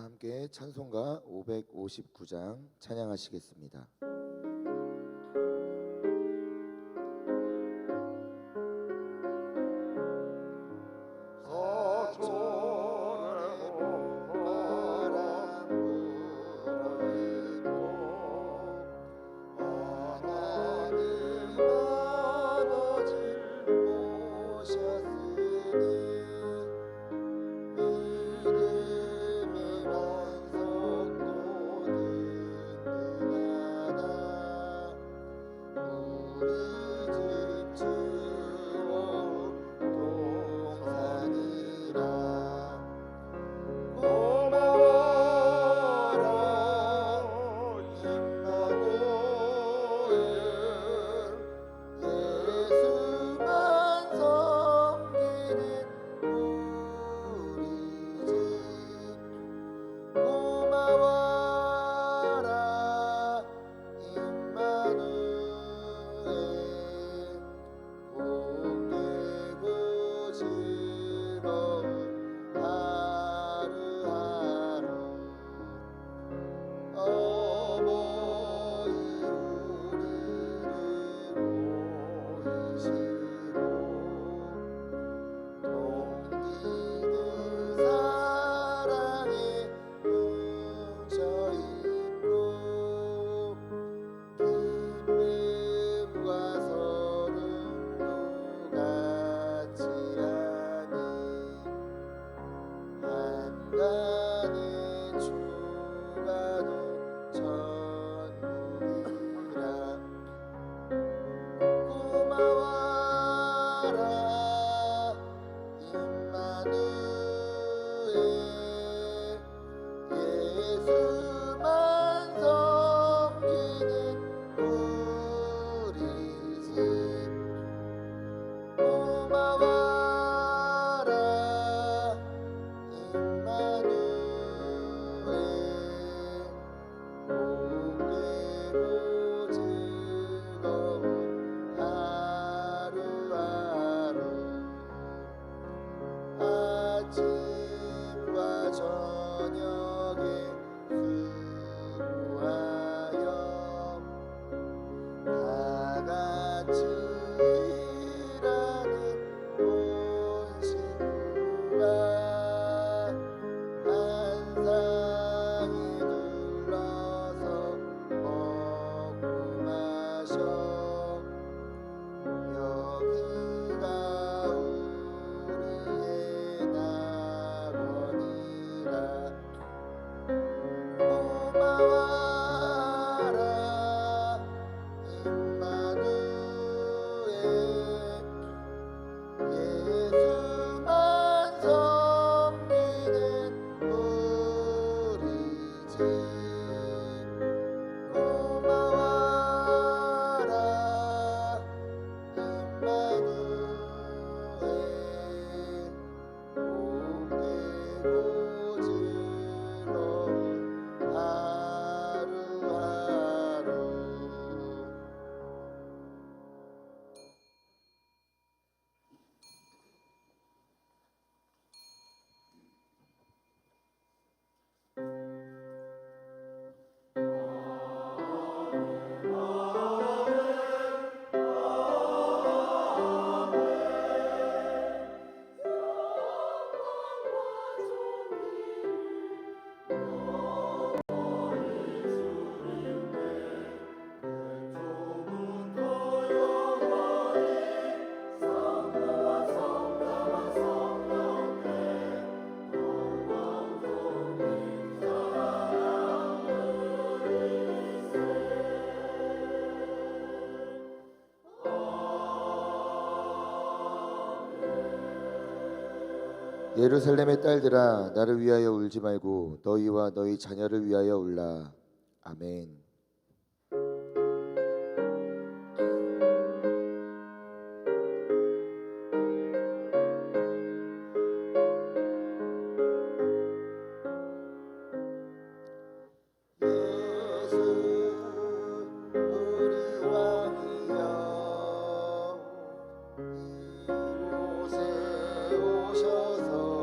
함께 찬송가 559장 찬양하시겠습니다. 예루살렘의 딸들아 나를 위하여 울지 말고 너희와 너희 자녀를 위하여 울라. 아멘. 이곳에 오셔서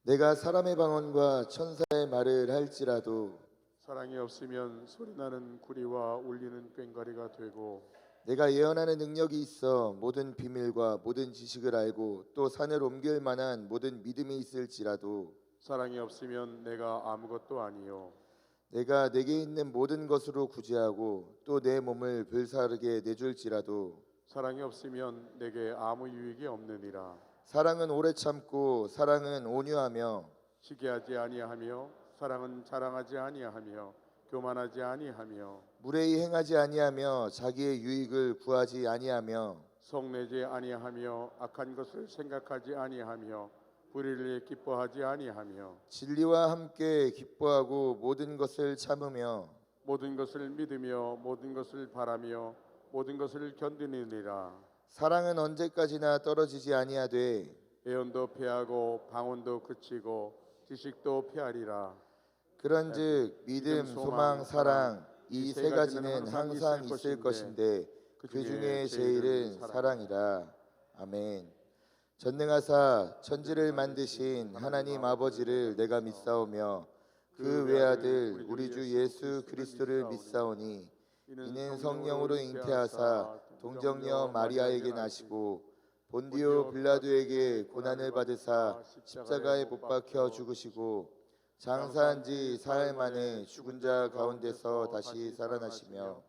내가 사람의 방언과 천사의 말을 할지라도 사랑이 없으면 소리나는 구리와 울리는 꽹과리가 되고 내가 예언하는 능력이 있어 모든 비밀과 모든 지식을 알고 또 산을 옮길 만한 모든 믿음이 있을지라도 사랑이 없으면 내가 아무것도 아니요 내가 내게 있는 모든 것으로 구제하고 또 내 몸을 불사르게 내줄지라도 사랑이 없으면 내게 아무 유익이 없느니라. 사랑은 오래 참고 사랑은 온유하며 시기하지 아니하며 사랑은 자랑하지 아니하며 교만하지 아니하며 무례히 행하지 아니하며 자기의 유익을 구하지 아니하며 성내지 아니하며 악한 것을 생각하지 아니하며 불의를 기뻐하지 아니하며 진리와 함께 기뻐하고 모든 것을 참으며 모든 것을 믿으며 모든 것을 바라며 모든 것을 견디느니라. 사랑은 언제까지나 떨어지지 아니하되 애언도 패하고 방언도 그치고 지식도 패하리라. 그런즉 믿음, 소망, 사랑 이 세 가지는 항상 있을 것인데 그 중에 제일은 사랑이라. 아멘. 전능하사 천지를 만드신 하나님 아버지를 내가 믿사오며 그 외아들 우리 주 예수 그리스도를 믿사오니 이는 성령으로 잉태하사 동정녀 마리아에게 나시고 본디오 빌라도에게 고난을 받으사 십자가에 못 박혀 죽으시고 장사한 지 사흘 만에 죽은 자 가운데서 다시 살아나시며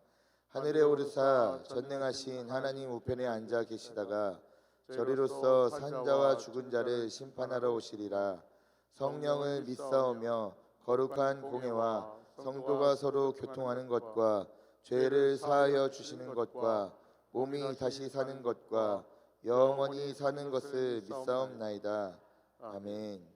하늘에 오르사 전능하신 하나님 우편에 앉아 계시다가 저리로서 산자와 죽은 자를 심판하러 오시리라. 성령을 믿사오며 거룩한 공회와 성도가 서로 교통하는 것과 죄를 사하여 주시는 것과 몸이 다시 사는 것과 영원히 사는 것을 믿사옵나이다. 아멘.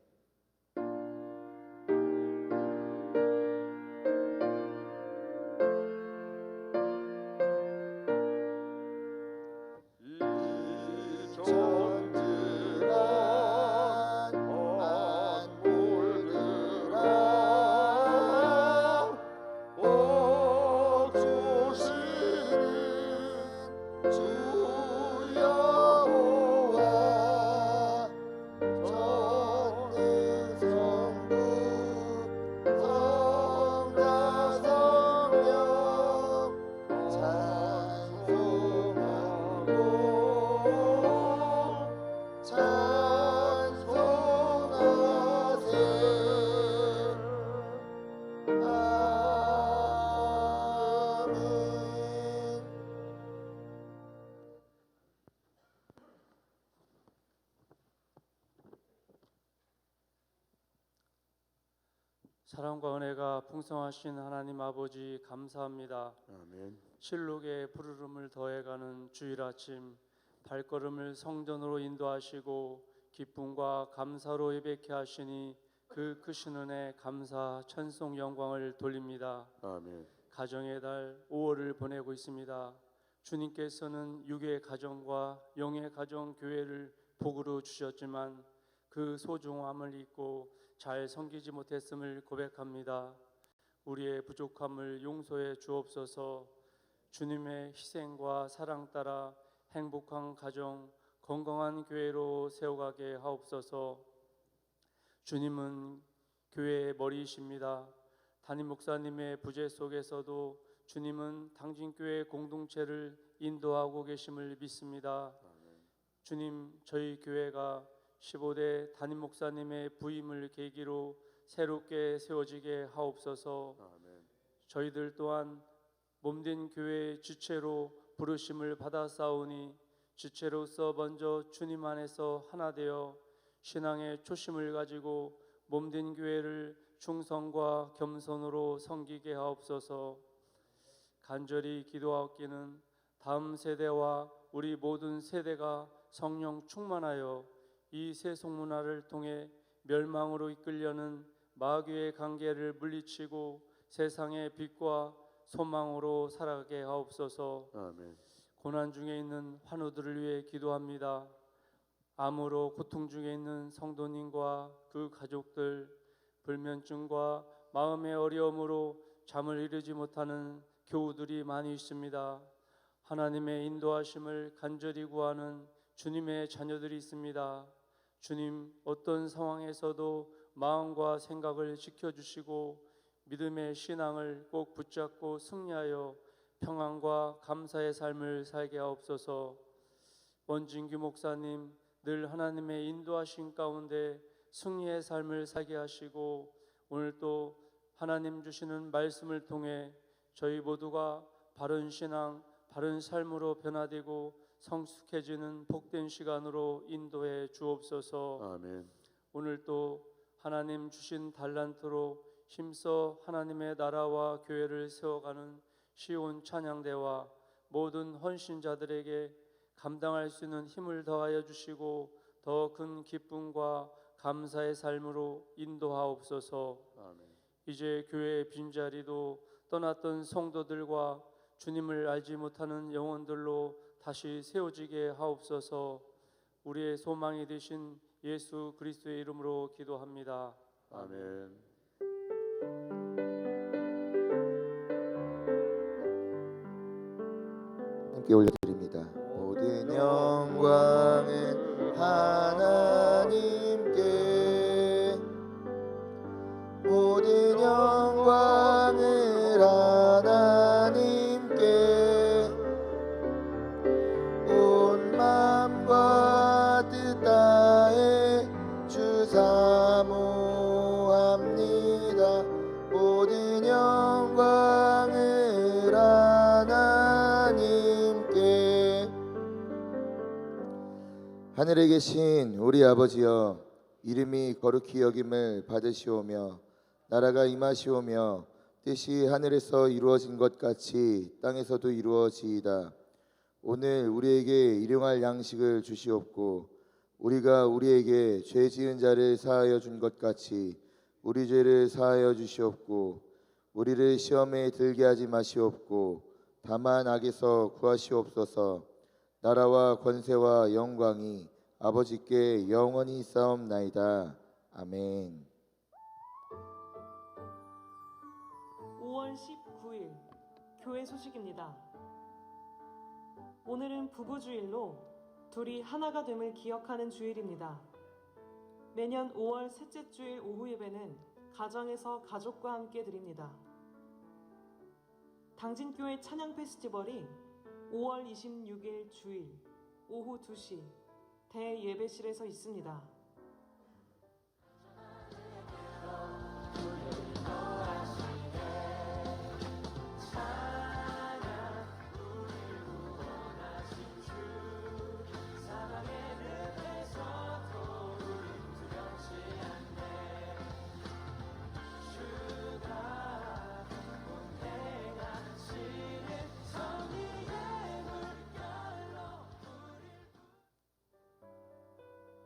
사랑과 은혜가 풍성하신 하나님 아버지 감사합니다. 아멘. 실록의 푸르름을 더해가는 주일 아침 발걸음을 성전으로 인도하시고 기쁨과 감사로 예배케 하시니 그 크신 은혜 감사 찬송 영광을 돌립니다. 아멘. 가정의 달 5월을 보내고 있습니다. 주님께서는 육의 가정과 영의 가정 교회를 복으로 주셨지만 그 소중함을 잊고 잘 섬기지 못했음을 고백합니다. 우리의 부족함을 용서해 주옵소서. 주님의 희생과 사랑 따라 행복한 가정, 건강한 교회로 세워가게 하옵소서. 주님은 교회의 머리이십니다. 담임 목사님의 부재 속에서도 주님은 당진교회 공동체를 인도하고 계심을 믿습니다. 주님, 저희 교회가 15대 담임 목사님의 부임을 계기로 새롭게 세워지게 하옵소서. 저희들 또한 몸된 교회의 주체로 부르심을 받아 싸우니 주체로서 먼저 주님 안에서 하나 되어 신앙의 초심을 가지고 몸된 교회를 충성과 겸손으로 섬기게 하옵소서. 간절히 기도하옵기는 다음 세대와 우리 모든 세대가 성령 충만하여 이 세속문화를 통해 멸망으로 이끌려는 마귀의 관계를 물리치고 세상의 빛과 소망으로 살아가게 하옵소서. 아멘. 고난 중에 있는 환우들을 위해 기도합니다. 암으로 고통 중에 있는 성도님과 그 가족들, 불면증과 마음의 어려움으로 잠을 이루지 못하는 교우들이 많이 있습니다. 하나님의 인도하심을 간절히 구하는 주님의 자녀들이 있습니다. 주님, 어떤 상황에서도 마음과 생각을 지켜주시고 믿음의 신앙을 꼭 붙잡고 승리하여 평안과 감사의 삶을 살게 하옵소서. 원진규 목사님, 늘 하나님의 인도하신 가운데 승리의 삶을 살게 하시고 오늘 또 하나님 주시는 말씀을 통해 저희 모두가 바른 신앙, 바른 삶으로 변화되고 성숙해지는 복된 시간으로 인도해 주옵소서. 아멘. 오늘 또 하나님 주신 달란트로 힘써 하나님의 나라와 교회를 세워가는 시온 찬양대와 모든 헌신자들에게 감당할 수 있는 힘을 더하여 주시고 더 큰 기쁨과 감사의 삶으로 인도하옵소서. 아멘. 이제 교회의 빈자리도 떠났던 성도들과 주님을 알지 못하는 영혼들로 다시 세워지게 하옵소서. 우리의 소망이 되신 예수 그리스도의 이름으로 기도합니다. 아멘. 함께 올려드립니다. 모든 영광은 하나님께, 모든 영광을 하나님께, 온 마음과 뜻 다해 주 사모합니다. 모든 영광을 하나님께. 하늘에 계신 우리 아버지여, 이름이 거룩히 여김을 받으시오며 나라가 임하시오며 뜻이 하늘에서 이루어진 것 같이 땅에서도 이루어지이다. 오늘 우리에게 일용할 양식을 주시옵고 우리가 우리에게 죄 지은 자를 사하여 준 것 같이 우리 죄를 사하여 주시옵고 우리를 시험에 들게 하지 마시옵고 다만 악에서 구하시옵소서. 나라와 권세와 영광이 아버지께 영원히 있사옵나이다. 아멘. 5월 19일 교회 소식입니다. 오늘은 부부주일로 둘이 하나가 됨을 기억하는 주일입니다. 매년 5월 셋째 주일 오후 예배는 가정에서 가족과 함께 드립니다. 당진교회 찬양 페스티벌이 5월 26일 주일 오후 2시 대예배실에서 있습니다.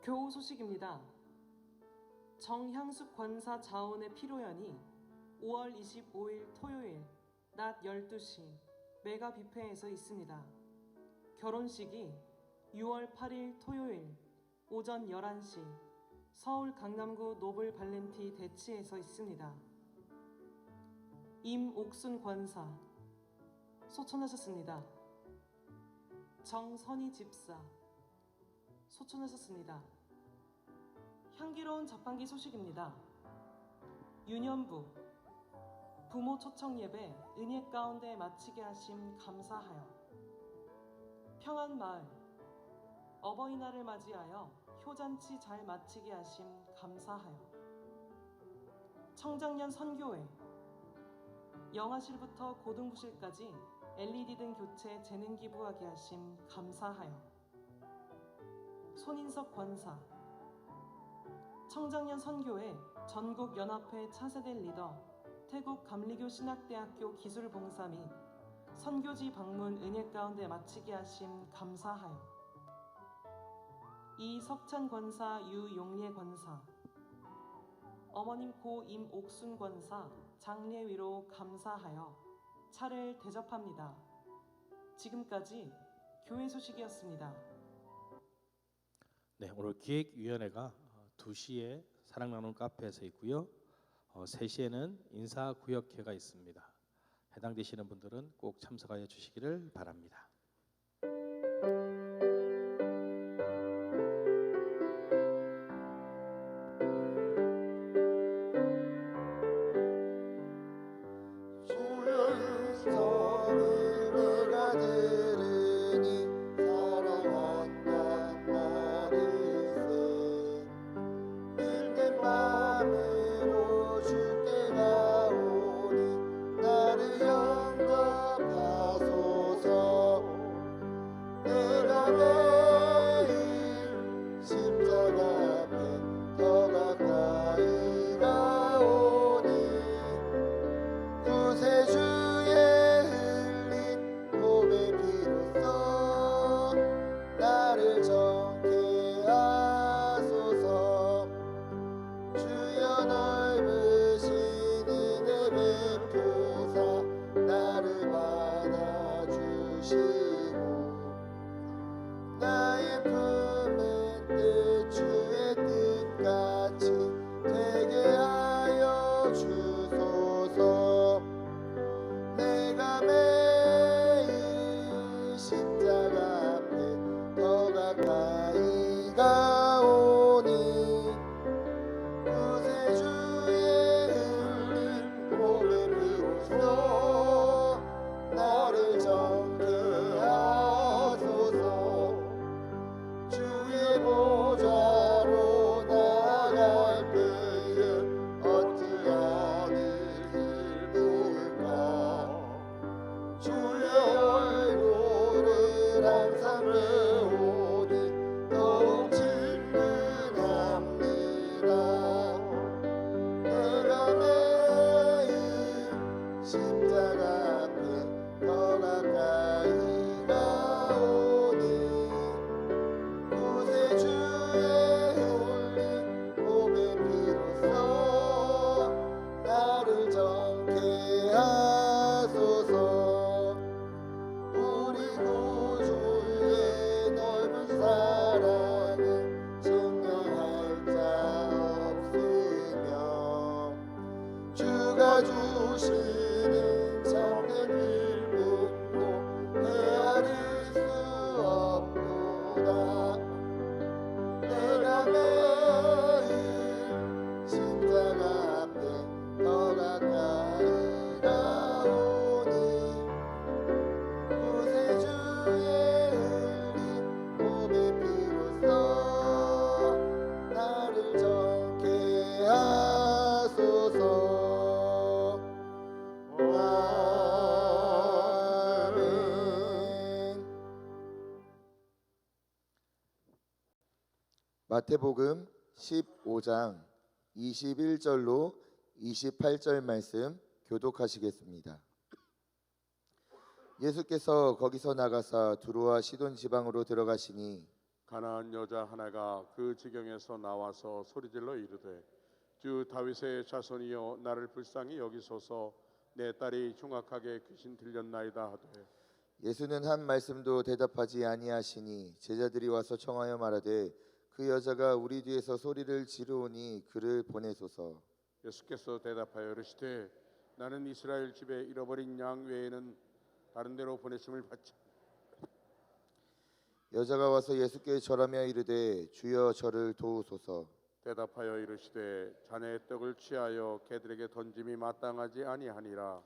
교우 소식입니다. 정향숙 권사 자원의 피로연이 5월 25일 토요일 낮 12시 메가 뷔페에서 있습니다. 결혼식이 6월 8일 토요일 오전 11시 서울 강남구 노블 발렌티 대치에서 있습니다. 임옥순 권사 소천하셨습니다. 정선희 집사 소천하셨습니다. 향기로운 자판기 소식입니다. 유년부 부모 초청 예배 은혜 가운데 마치게 하심 감사하여. 평안마을 어버이날을 맞이하여 효잔치 잘 마치게 하심 감사하여. 청장년 선교회 영아실부터 고등부실까지 LED 등 교체 재능 기부하게 하심 감사하여. 손인석 권사 청장년 선교회 전국연합회 차세대 리더 태국 감리교 신학대학교 기술봉사 및 선교지 방문 은혜 가운데 마치게 하심 감사하여. 이석찬 권사 유용례 권사 어머님 고 임옥순 권사 장례 위로 감사하여 차를 대접합니다. 지금까지 교회 소식이었습니다. 네, 오늘 기획위원회가 2시에 사랑 나눔 카페에서 있고요. 3시에는 인사구역회가 있습니다. 해당되시는 분들은 꼭 참석하여 주시기를 바랍니다. 주시는 참된 일꾼도 헤아릴 수 없도다. 내가 매일 십자가 앞에 더 가까이 나오니 구세주의 흘린 몸의 피로써 나를 정케 하소서. 아멘. 마태복음 15장 21절로 28절 말씀 교독하시겠습니다. 예수께서 거기서 나가사 두로와 시돈 지방으로 들어가시니 가나안 여자 하나가 그 지경에서 나와서 소리질러 이르되 주 다윗의 자손이여 나를 불쌍히 여기소서 내 딸이 흉악하게 귀신 들렸나이다 하되 예수는 한 말씀도 대답하지 아니하시니 제자들이 와서 청하여 말하되 그 여자가 우리 뒤에서 소리를 지르오니 그를 보내소서. 예수께서 대답하여 이르시되 나는 이스라엘 집에 잃어버린 양 외에는 다른 데로 보내심을 받지. 여자가 와서 예수께 절하며 이르되 주여 저를 도우소서. 대답하여 이르시되 자네의 떡을 취하여 개들에게 던짐이 마땅하지 아니하니라.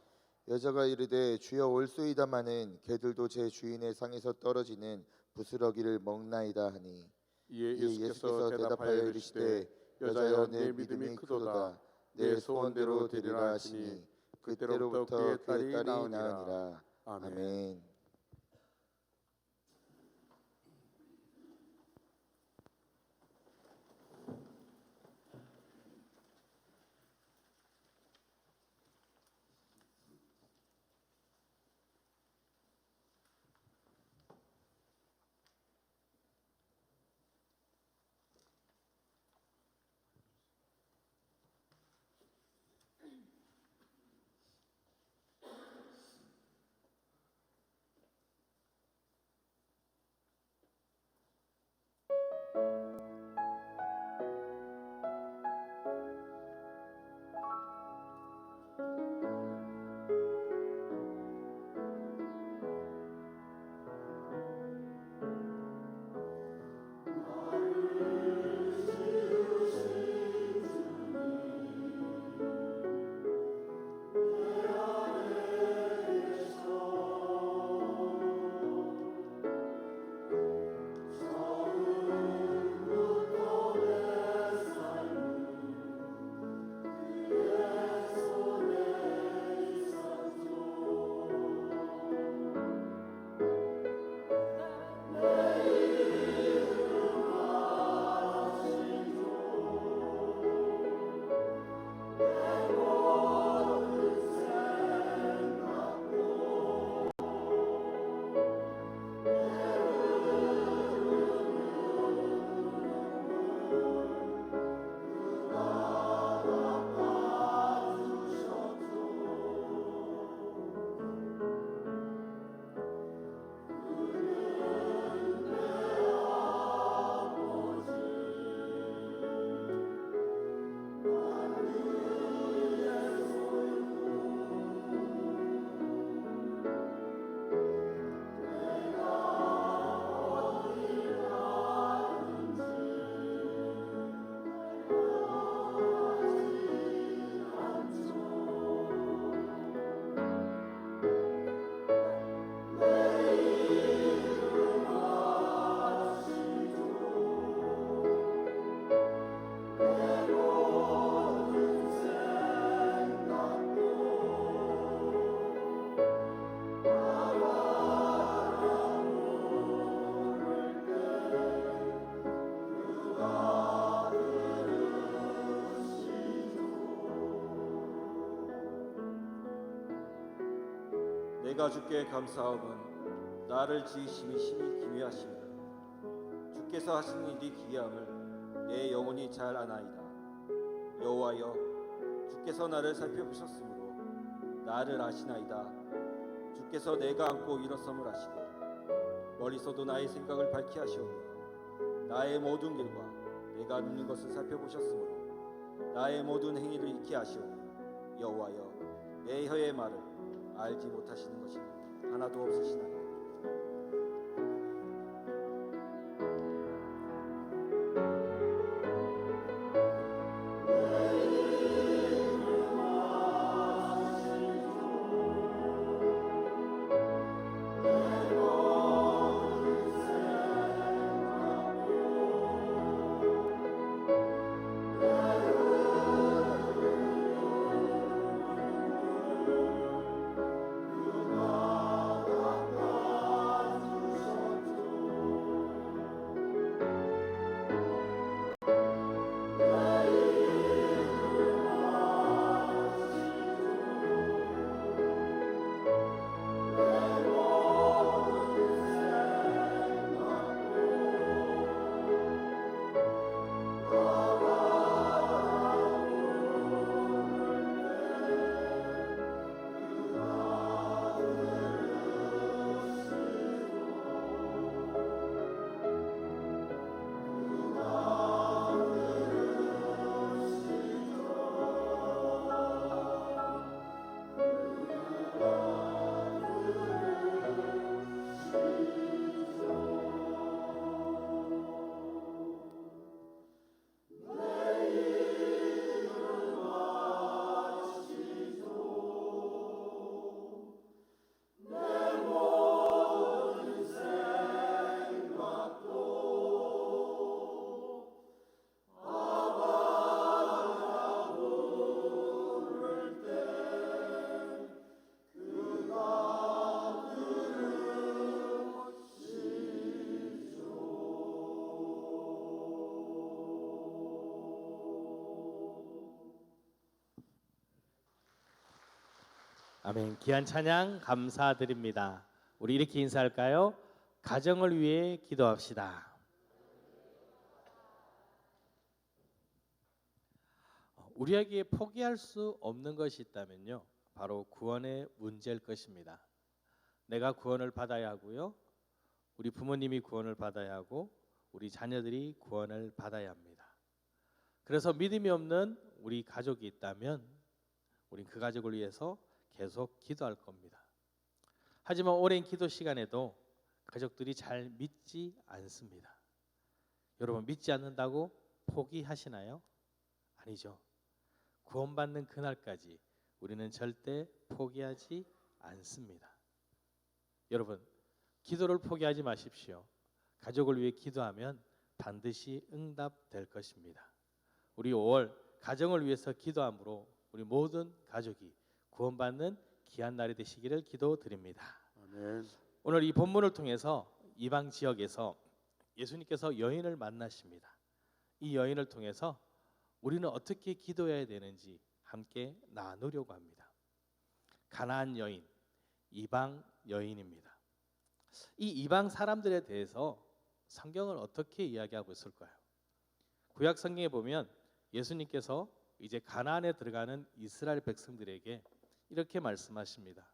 여자가 이르되 주여 올소이다마는 개들도 제 주인의 상에서 떨어지는 부스러기를 먹나이다 하니 이에 이에 예수께서 대답하여 이르시되 여자여 내 믿음이 크도다 내 소원대로 되리라 하시니 그때로부터 그의 딸이 나으니라. 아멘. 아멘. 내가 주께 감사함은 나를 지으심이 심히 기묘하십니다. 주께서 하신 일이 기이함을 내 영혼이 잘 아나이다. 여호와여, 주께서 나를 살펴보셨으므로 나를 아시나이다. 주께서 내가 안고 일어섬을 아시고 머리서도 나의 생각을 밝히 하시오며 나의 모든 길과 내가 눕는 것을 살펴보셨으므로 나의 모든 행위를 익히 아시오니 여호와여, 내 혀의 말을 알지 못하시는 것이 하나도 없으시나이다. 아멘. 귀한 찬양 감사드립니다. 우리 이렇게 인사할까요? 가정을 위해 기도합시다. 우리에게 포기할 수 없는 것이 있다면요, 바로 구원의 문제일 것입니다. 내가 구원을 받아야 하고요, 우리 부모님이 구원을 받아야 하고, 우리 자녀들이 구원을 받아야 합니다. 그래서 믿음이 없는 우리 가족이 있다면 우린 그 가족을 위해서 계속 기도할 겁니다. 하지만 오랜 기도 시간에도 가족들이 잘 믿지 않습니다. 여러분, 믿지 않는다고 포기하시나요? 아니죠. 구원받는 그날까지 우리는 절대 포기하지 않습니다. 여러분, 기도를 포기하지 마십시오. 가족을 위해 기도하면 반드시 응답될 것입니다. 우리 5월 가정을 위해서 기도함으로 우리 모든 가족이 구원받는 귀한 날이 되시기를 기도드립니다. 아멘. 오늘 이 본문을 통해서 이방 지역에서 예수님께서 여인을 만나십니다. 이 여인을 통해서 우리는 어떻게 기도해야 되는지 함께 나누려고 합니다. 가나안 여인, 이방 여인입니다. 이 이방 사람들에 대해서 성경을 어떻게 이야기하고 있을까요? 구약 성경에 보면 예수님께서 이제 가나안에 들어가는 이스라엘 백성들에게 이렇게 말씀하십니다.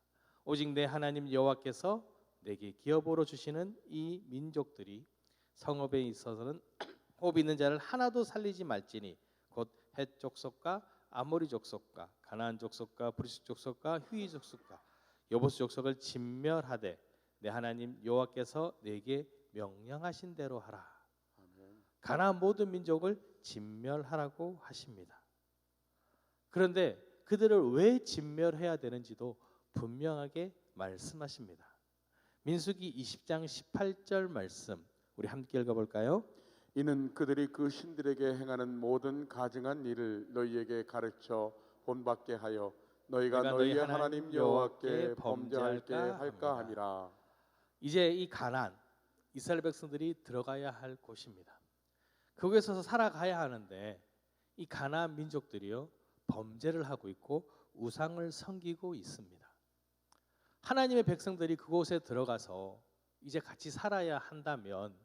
오직 내 하나님 여호와께서 내게 기업으로 주시는 이 민족들이 성읍에 있어서는 호흡 있는 자를 하나도 살리지 말지니 곧 헷 족속과 아모리 족속과 가나안 족속과 브리스 족속과 휘위 족속과 여보스 족속을 진멸하되 내 하나님 여호와께서 내게 명령하신 대로 하라. 가나안 모든 민족을 진멸하라고 하십니다. 그런데 그들을 왜 진멸해야 되는지도 분명하게 말씀하십니다. 민수기 20장 18절 말씀 우리 함께 읽어볼까요? 이는 그들이 그 신들에게 행하는 모든 가증한 일을 너희에게 가르쳐 본받게 하여 너희가 너희의 하나님 여호와께 범죄할게 할까 함이라. 이제 이 가나안 이스라엘 백성들이 들어가야 할 곳입니다. 거기서 살아가야 하는데 이 가나안 민족들이요 범죄를 하고 있고 우상을 섬기고 있습니다. 하나님의 백성들이 그곳에 들어가서 이제 같이 살아야 한다면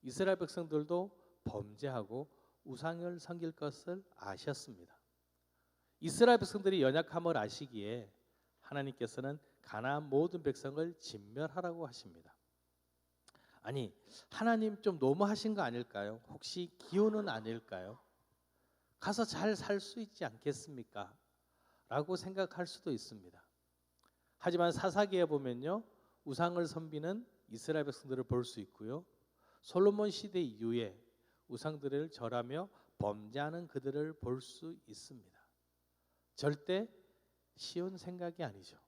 이스라엘 백성들도 범죄하고 우상을 섬길 것을 아셨습니다. 이스라엘 백성들이 연약함을 아시기에 하나님께서는 가나안 모든 백성을 진멸하라고 하십니다. 아니, 하나님 좀 너무하신 거 아닐까요? 혹시 기혼은 아닐까요? 가서 잘 살 수 있지 않겠습니까? 라고 생각할 수도 있습니다. 하지만 사사기에 보면요, 우상을 섬기는 이스라엘 백성들을 볼 수 있고요, 솔로몬 시대 이후에 우상들을 절하며 범죄하는 그들을 볼 수 있습니다. 절대 쉬운 생각이 아니죠.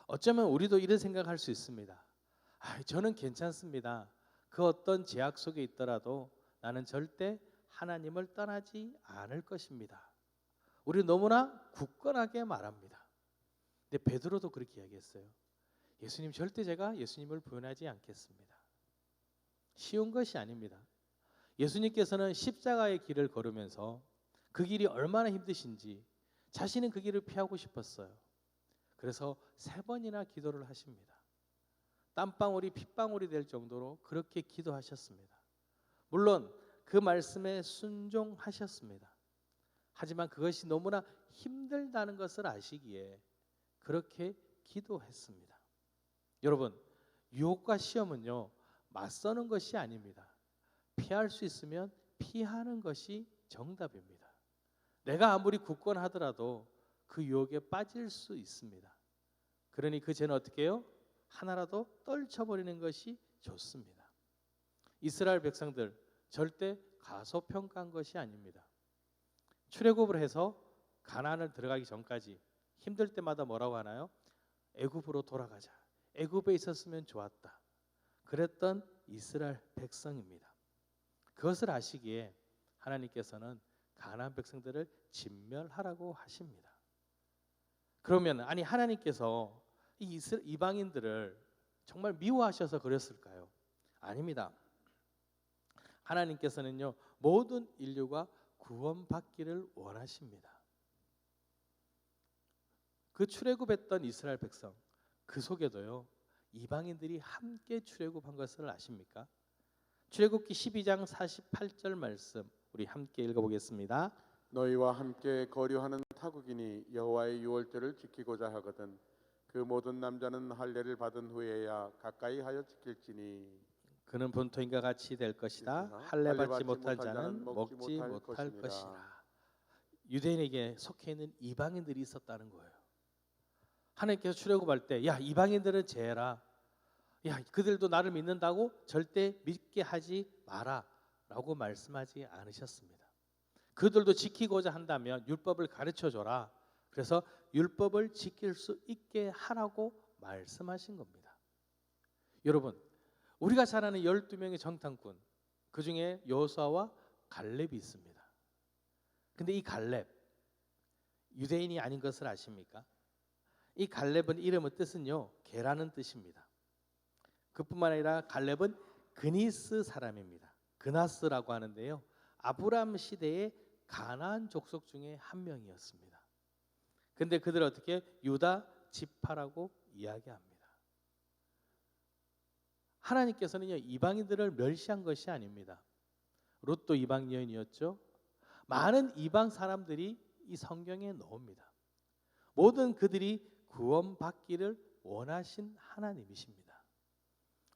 어쩌면 우리도 이런 생각할 수 있습니다. 저는 괜찮습니다. 그 어떤 제약 속에 있더라도 나는 절대 하나님을 떠나지 않을 것입니다. 우리 너무나 굳건하게 말합니다. 근데 베드로도 그렇게 이야기했어요. 예수님, 절대 제가 예수님을 부인하지 않겠습니다. 쉬운 것이 아닙니다. 예수님께서는 십자가의 길을 걸으면서 그 길이 얼마나 힘드신지 자신은 그 길을 피하고 싶었어요. 그래서 3번이나 기도를 하십니다. 땀방울이 핏방울이 될 정도로 그렇게 기도하셨습니다. 물론 그 말씀에 순종하셨습니다. 하지만 그것이 너무나 힘들다는 것을 아시기에 그렇게 기도했습니다. 여러분, 유혹과 시험은요, 맞서는 것이 아닙니다. 피할 수 있으면 피하는 것이 정답입니다. 내가 아무리 굳건하더라도 그 유혹에 빠질 수 있습니다. 그러니 그 죄는 어떻게 해요? 하나라도 떨쳐버리는 것이 좋습니다. 이스라엘 백성들 절대 가소평가한 것이 아닙니다. 출애굽을 해서 가나안을 들어가기 전까지 힘들 때마다 뭐라고 하나요? 애굽으로 돌아가자. 애굽에 있었으면 좋았다. 그랬던 이스라엘 백성입니다. 그것을 아시기에 하나님께서는 가나안 백성들을 진멸하라고 하십니다. 그러면 하나님께서 이 이방인들을 정말 미워하셔서 그랬을까요? 아닙니다. 하나님께서는요, 모든 인류가 구원받기를 원하십니다. 그 출애굽했던 이스라엘 백성, 그 속에도요, 이방인들이 함께 출애굽한 것을 아십니까? 출애굽기 12장 48절 말씀 우리 함께 읽어보겠습니다. 너희와 함께 거류하는 타국인이 여호와의 유월절을 지키고자 하거든 그 모든 남자는 할례를 받은 후에야 가까이 하여 지킬지니 그는 본토인과 같이 될 것이다. 할례 받지 못할 자는 먹지 못할 것이라. 유대인에게 속해 있는 이방인들이 있었다는 거예요. 하나님께서 출애굽할 때, 야, 이방인들은 죄라. 야, 그들도 나를 믿는다고 절대 믿게 하지 마라 라고 말씀하지 않으셨습니다. 그들도 지키고자 한다면 율법을 가르쳐 줘라. 그래서 율법을 지킬 수 있게 하라고 말씀하신 겁니다. 여러분, 우리가 잘 아는 12명의 정탐꾼, 그 중에 여호수아와 갈렙이 있습니다. 근데 이 갈렙, 유대인이 아닌 것을 아십니까? 이 갈렙은 이름의 뜻은요, 개라는 뜻입니다. 그뿐만 아니라 갈렙은 그니스 사람입니다. 그나스라고 하는데요, 아브람 시대의 가나안 족속 중에 한 명이었습니다. 근데 그들 어떻게 유다 지파라고 이야기합니다. 하나님께서는요, 이방인들을 멸시한 것이 아닙니다. 롯도 이방 여인이었죠. 많은 이방 사람들이 이 성경에 나옵니다. 모든 그들이 구원받기를 원하신 하나님이십니다.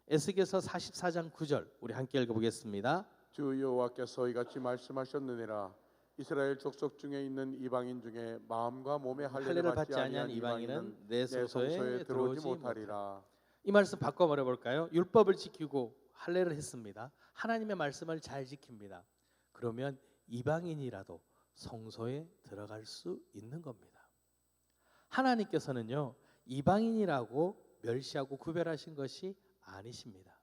에스겔서 44장 9절 우리 함께 읽어보겠습니다. 주 여호와께서 이같이 말씀하셨느니라 이스라엘 족속 중에 있는 이방인 중에 마음과 몸의 할례를 받지 아니한 이방인은 내 성소에 들어오지 못하리라. 이 말씀 바꿔 말해볼까요? 율법을 지키고 할례를 했습니다. 하나님의 말씀을 잘 지킵니다. 그러면 이방인이라도 성소에 들어갈 수 있는 겁니다. 하나님께서는요, 이방인이라고 멸시하고 구별하신 것이 아니십니다.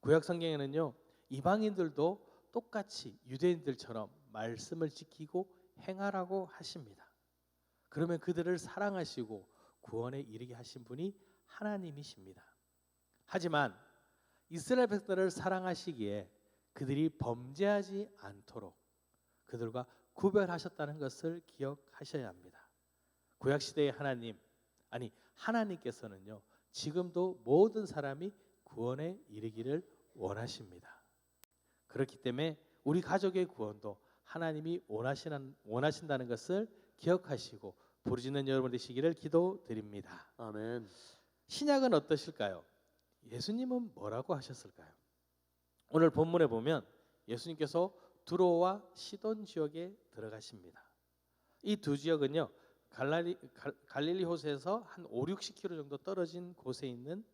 구약 성경에는요, 이방인들도 똑같이 유대인들처럼 말씀을 지키고 행하라고 하십니다. 그러면 그들을 사랑하시고 구원에 이르게 하신 분이 하나님이십니다. 하지만 이스라엘 백성들을 사랑하시기에 그들이 범죄하지 않도록 그들과 구별하셨다는 것을 기억하셔야 합니다. 구약 시대의 하나님께서는요, 지금도 모든 사람이 구원에 이르기를 원하십니다. 그렇기 때문에 우리 가족의 구원도 하나님이 원하신다는 것을 기억하시고 부르짖는 여러분 되시기를 기도드립니다. 아멘. 신약은 어떠실까요? 예수님은 뭐라고 하셨을까요? 오늘 본문에 보면 예수님께서 두로와 시돈 지역에 들어가십니다. 이 두 지역은요, 갈릴리 호수에서 한 5, 60km 정도 떨어진 곳에 있는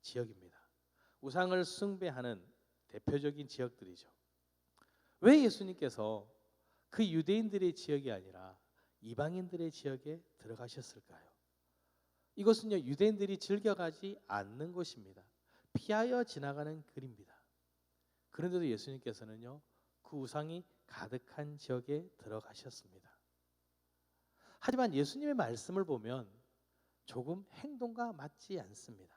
지역입니다. 우상을 숭배하는 대표적인 지역들이죠. 왜 예수님께서 그 유대인들의 지역이 아니라 이방인들의 지역에 들어가셨을까요? 이것은요, 유대인들이 즐겨가지 않는 곳입니다. 피하여 지나가는 길입니다. 그런데도 예수님께서는요, 그 우상이 가득한 지역에 들어가셨습니다. 하지만 예수님의 말씀을 보면 조금 행동과 맞지 않습니다.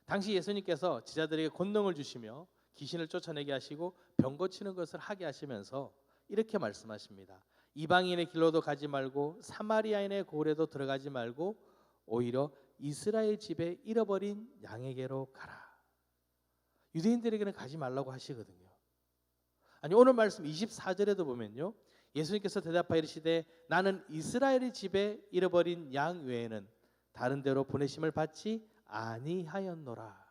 당시 예수님께서 제자들에게 권능을 주시며 귀신을 쫓아내게 하시고 병 고치는 것을 하게 하시면서 이렇게 말씀하십니다. 이방인의 길로도 가지 말고 사마리아인의 고을에도 들어가지 말고 오히려 이스라엘 집에 잃어버린 양에게로 가라. 유대인들에게는 가지 말라고 하시거든요. 아니, 오늘 말씀 24절에도 보면요, 예수님께서 대답하여 이르시되 나는 이스라엘의 집에 잃어버린 양 외에는 다른 데로 보내심을 받지 아니하였노라.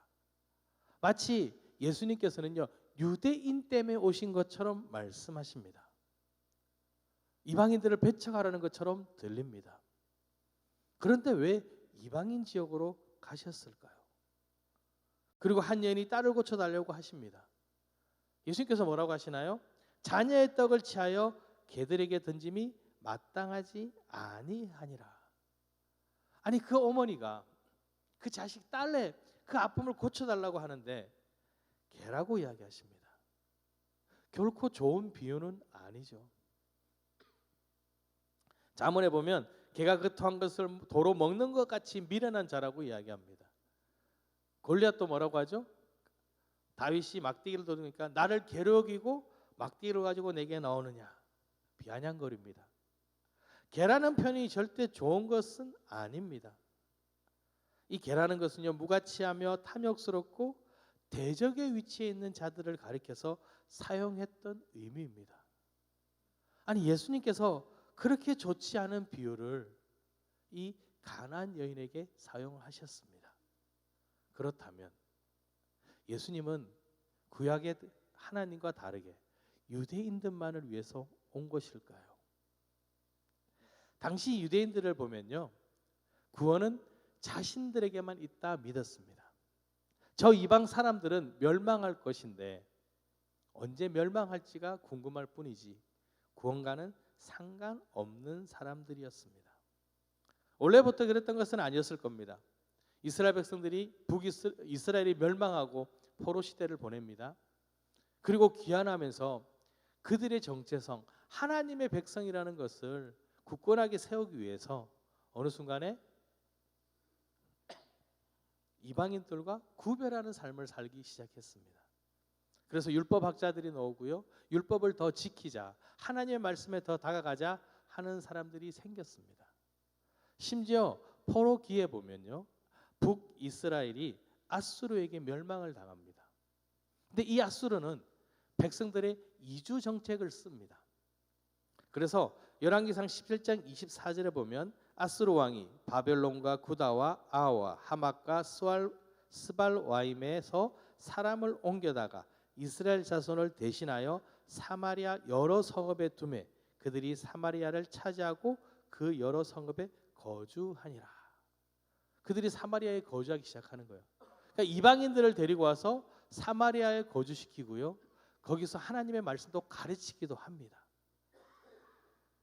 마치 예수님께서는요, 유대인 때문에 오신 것처럼 말씀하십니다. 이방인들을 배척하라는 것처럼 들립니다. 그런데 왜 이방인 지역으로 가셨을까요? 그리고 한 여인이 딸을 고쳐달라고 하십니다. 예수님께서 뭐라고 하시나요? 자녀의 떡을 취하여 개들에게 던짐이 마땅하지 아니하니라. 아니, 그 어머니가 그 자식 딸의 그 아픔을 고쳐달라고 하는데 개라고 이야기하십니다. 결코 좋은 비유는 아니죠. 잠언에 보면 개가 그 토한 것을 도로 먹는 것 같이 미련한 자라고 이야기합니다. 골리앗도 뭐라고 하죠? 다윗이 막대기를 들으니까 나를 개로 여기고 막대기를 가지고 내게 나오느냐, 비아냥거립니다. 개라는 편이 절대 좋은 것은 아닙니다. 이 개라는 것은요, 무가치하며 탐욕스럽고 대적의 위치에 있는 자들을 가리켜서 사용했던 의미입니다. 아니, 예수님께서 그렇게 좋지 않은 비유를 이 가나안 여인에게 사용하셨습니다. 그렇다면 예수님은 구약의 하나님과 다르게 유대인들만을 위해서 온 것일까요? 당시 유대인들을 보면요, 구원은 자신들에게만 있다 믿었습니다. 저 이방 사람들은 멸망할 것인데 언제 멸망할지가 궁금할 뿐이지 구원과는 상관없는 사람들이었습니다. 원래부터 그랬던 것은 아니었을 겁니다. 이스라엘 백성들이 북이스라엘이 멸망하고 포로 시대를 보냅니다. 그리고 귀환하면서 그들의 정체성, 하나님의 백성이라는 것을 굳건하게 세우기 위해서 어느 순간에 이방인들과 구별하는 삶을 살기 시작했습니다. 그래서 율법학자들이 나오고요, 율법을 더 지키자, 하나님의 말씀에 더 다가가자 하는 사람들이 생겼습니다. 심지어 포로기에 보면요, 북이스라엘이 아수르에게 멸망을 당합니다. 근데 이 아수르는 백성들의 이주 정책을 씁니다. 그래서 열왕기상 17장 24절에 보면 아수르 왕이 바벨론과 구다와 아와 하맛과 스발와임에서 사람을 옮겨다가 이스라엘 자손을 대신하여 사마리아 여러 성읍에 두매 그들이 사마리아를 차지하고 그 여러 성읍에 거주하니라. 그들이 사마리아에 거주하기 시작하는 거예요. 그러니까 이방인들을 데리고 와서 사마리아에 거주시키고요, 거기서 하나님의 말씀도 가르치기도 합니다.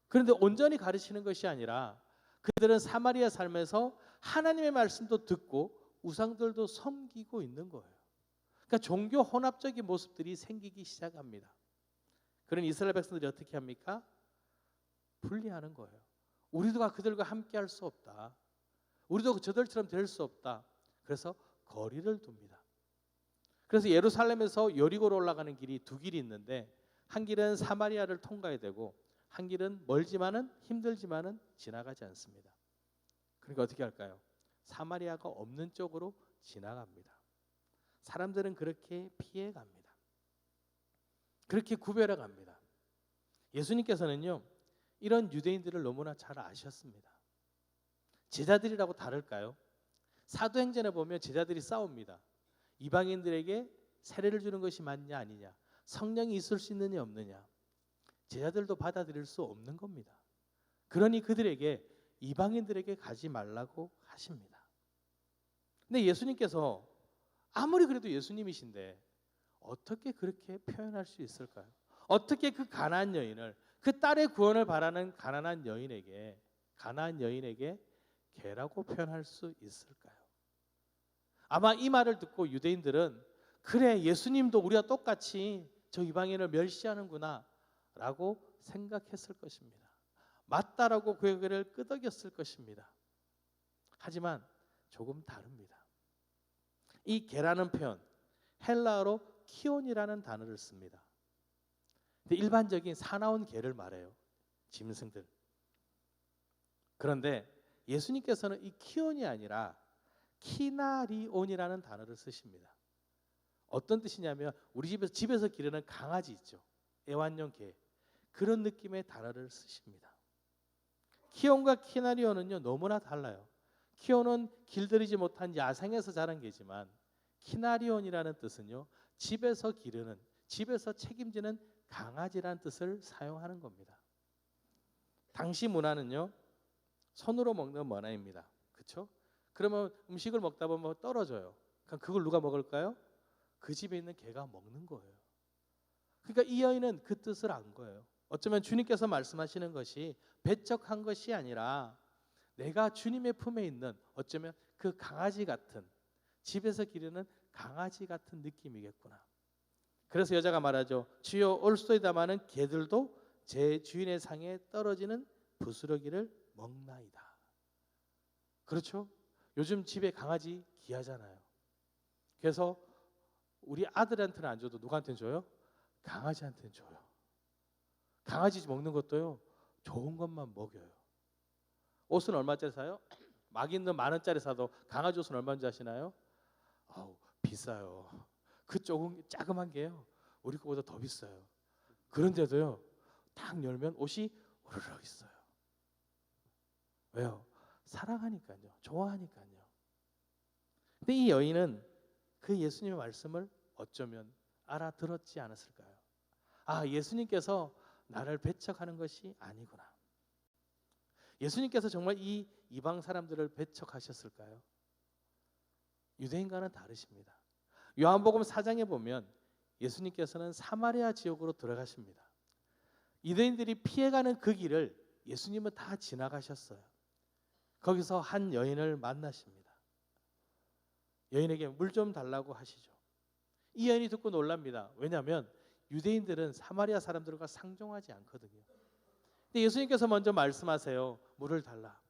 그런데 온전히 가르치는 것이 아니라 그들은 사마리아 삶에서 하나님의 말씀도 듣고 우상들도 섬기고 있는 거예요. 그러니까 종교 혼합적인 모습들이 생기기 시작합니다. 그런 이스라엘 백성들이 어떻게 합니까? 분리하는 거예요. 우리도 그들과 함께 할 수 없다. 우리도 저들처럼 될 수 없다. 그래서 거리를 둡니다. 그래서 예루살렘에서 여리고로 올라가는 길이 두 길이 있는데 한 길은 사마리아를 통과해야 되고 한 길은 멀지만은 힘들지만은 지나가지 않습니다. 그러니까 어떻게 할까요? 사마리아가 없는 쪽으로 지나갑니다. 사람들은 그렇게 피해 갑니다. 그렇게 구별해 갑니다. 예수님께서는요, 이런 유대인들을 너무나 잘 아셨습니다. 제자들이라고 다를까요? 사도행전에 보면 제자들이 싸웁니다. 이방인들에게 세례를 주는 것이 맞냐 아니냐, 성령이 있을 수 있느냐 없느냐. 제자들도 받아들일 수 없는 겁니다. 그러니 그들에게 이방인들에게 가지 말라고 하십니다. 근데 예수님께서 아무리 그래도 예수님이신데 어떻게 그렇게 표현할 수 있을까요? 어떻게 그 가나안 여인을, 그 딸의 구원을 바라는 가난한 여인에게 개라고 표현할 수 있을까요? 아마 이 말을 듣고 유대인들은 그래, 예수님도 우리와 똑같이 저 이방인을 멸시하는구나 라고 생각했을 것입니다. 맞다라고 고개를 끄덕였을 것입니다. 하지만 조금 다릅니다. 이 개라는 표현, 헬라어로 키온이라는 단어를 씁니다. 근데 일반적인 사나운 개를 말해요. 짐승들. 그런데 예수님께서는 이 키온이 아니라 키나리온이라는 단어를 쓰십니다. 어떤 뜻이냐면 우리 집에서 기르는 강아지 있죠. 애완용 개. 그런 느낌의 단어를 쓰십니다. 키온과 키나리온은요 너무나 달라요. 키온은 길들이지 못한 야생에서 자란 개지만 키나리온이라는 뜻은요 집에서 기르는, 집에서 책임지는 강아지라는 뜻을 사용하는 겁니다. 당시 문화는요 손으로 먹는 문화입니다. 그렇죠? 그러면 음식을 먹다 보면 떨어져요. 그럼 그걸 누가 먹을까요? 그 집에 있는 개가 먹는 거예요. 그러니까 이 여인은 그 뜻을 안 거예요. 어쩌면 주님께서 말씀하시는 것이 배척한 것이 아니라 내가 주님의 품에 있는 어쩌면 그 강아지 같은, 집에서 기르는 강아지 같은 느낌이겠구나. 그래서 여자가 말하죠. 주여 올소이다마는 개들도 제 주인의 상에 떨어지는 부스러기를 먹나이다. 그렇죠? 요즘 집에 강아지 귀하잖아요. 그래서 우리 아들한테는 안 줘도 누구한테는 줘요? 강아지한테는 줘요. 강아지 먹는 것도요 좋은 것만 먹여요. 옷은 얼마짜리 사요? 막 있는 10,000원짜리 사도 강아지 옷은 얼마인지 아시나요? 아우 비싸요. 그 조금 자그만 게요 우리 거보다 더 비싸요. 그런데도요 딱 열면 옷이 우르르 있어요. 왜요? 사랑하니까요. 좋아하니까요. 근데 이 여인은 그 예수님의 말씀을 어쩌면 알아들었지 않았을까요? 아, 예수님께서 나를 배척하는 것이 아니구나. 예수님께서 정말 이 이방 사람들을 배척하셨을까요? 유대인과는 다르십니다. 요한복음 4장에 보면 예수님께서는 사마리아 지역으로 들어가십니다. 유대인들이 피해가는 그 길을 예수님은 다 지나가셨어요. 거기서 한 여인을 만나십니다. 여인에게 물 좀 달라고 하시죠. 이 여인이 듣고 놀랍니다. 왜냐하면 유대인들은 사마리아 사람들과 상종하지 않거든요. 근데 예수님께서 먼저 말씀하세요. 물을 달라.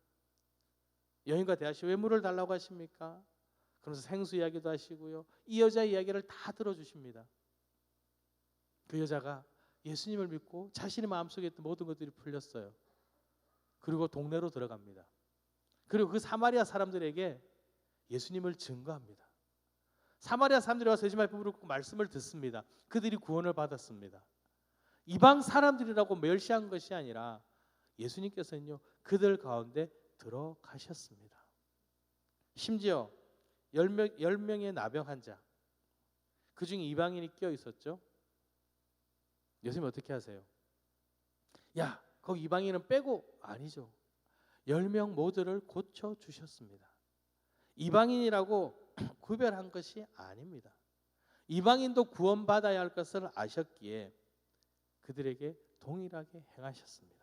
여인과 대하시고 왜 물을 달라고 하십니까? 그러면서 생수 이야기도 하시고요. 이 여자의 이야기를 다 들어주십니다. 그 여자가 예수님을 믿고 자신의 마음속에 있던 모든 것들이 풀렸어요. 그리고 동네로 들어갑니다. 그리고 그 사마리아 사람들에게 예수님을 증거합니다. 사마리아 사람들이 와서 예수님의 부부를 말씀을 듣습니다. 그들이 구원을 받았습니다. 이방 사람들이라고 멸시한 것이 아니라 예수님께서는요 그들 가운데 들어가셨습니다. 심지어 10명의 나병 환자, 그중에 이방인이 끼어 있었죠. 예수님 어떻게 하세요? 야, 거기 이방인은 빼고. 아니죠. 10명 모두를 고쳐주셨습니다. 이방인이라고 구별한 것이 아닙니다. 이방인도 구원받아야 할 것을 아셨기에 그들에게 동일하게 행하셨습니다.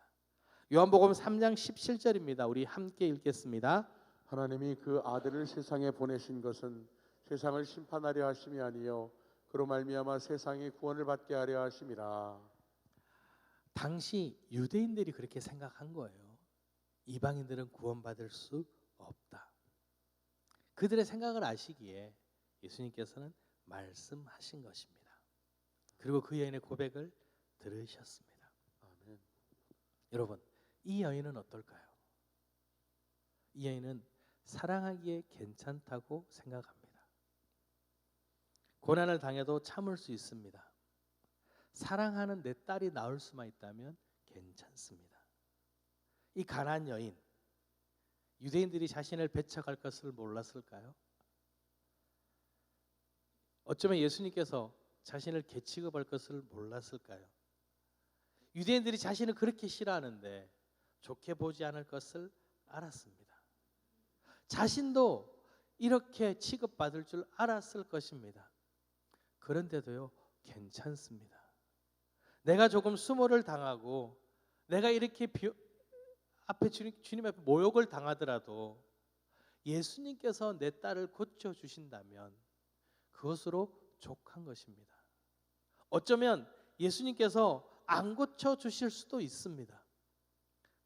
요한복음 3장 17절입니다. 우리 함께 읽겠습니다. 하나님이 그 아들을 세상에 보내신 것은 세상을 심판하려 하심이 아니요 그로 말미암아 세상이 구원을 받게 하려 하심이라. 당시 유대인들이 그렇게 생각한 거예요. 이방인들은 구원받을 수 없다. 그들의 생각을 아시기에 예수님께서는 말씀하신 것입니다. 그리고 그 여인의 고백을 들으셨습니다. 아멘. 여러분, 이 여인은 어떨까요? 이 여인은 사랑하기에 괜찮다고 생각합니다. 고난을 당해도 참을 수 있습니다. 사랑하는 내 딸이 나을 수만 있다면 괜찮습니다. 이 가난한 여인, 유대인들이 자신을 배척할 것을 몰랐을까요? 어쩌면 예수님께서 자신을 개 취급할 것을 몰랐을까요? 유대인들이 자신을 그렇게 싫어하는데 좋게 보지 않을 것을 알았습니다. 자신도 이렇게 취급받을 줄 알았을 것입니다. 그런데도요, 괜찮습니다. 내가 조금 수모를 당하고 내가 이렇게 주님 앞에 모욕을 당하더라도 예수님께서 내 딸을 고쳐주신다면 그것으로 족한 것입니다. 어쩌면 예수님께서 안 고쳐주실 수도 있습니다.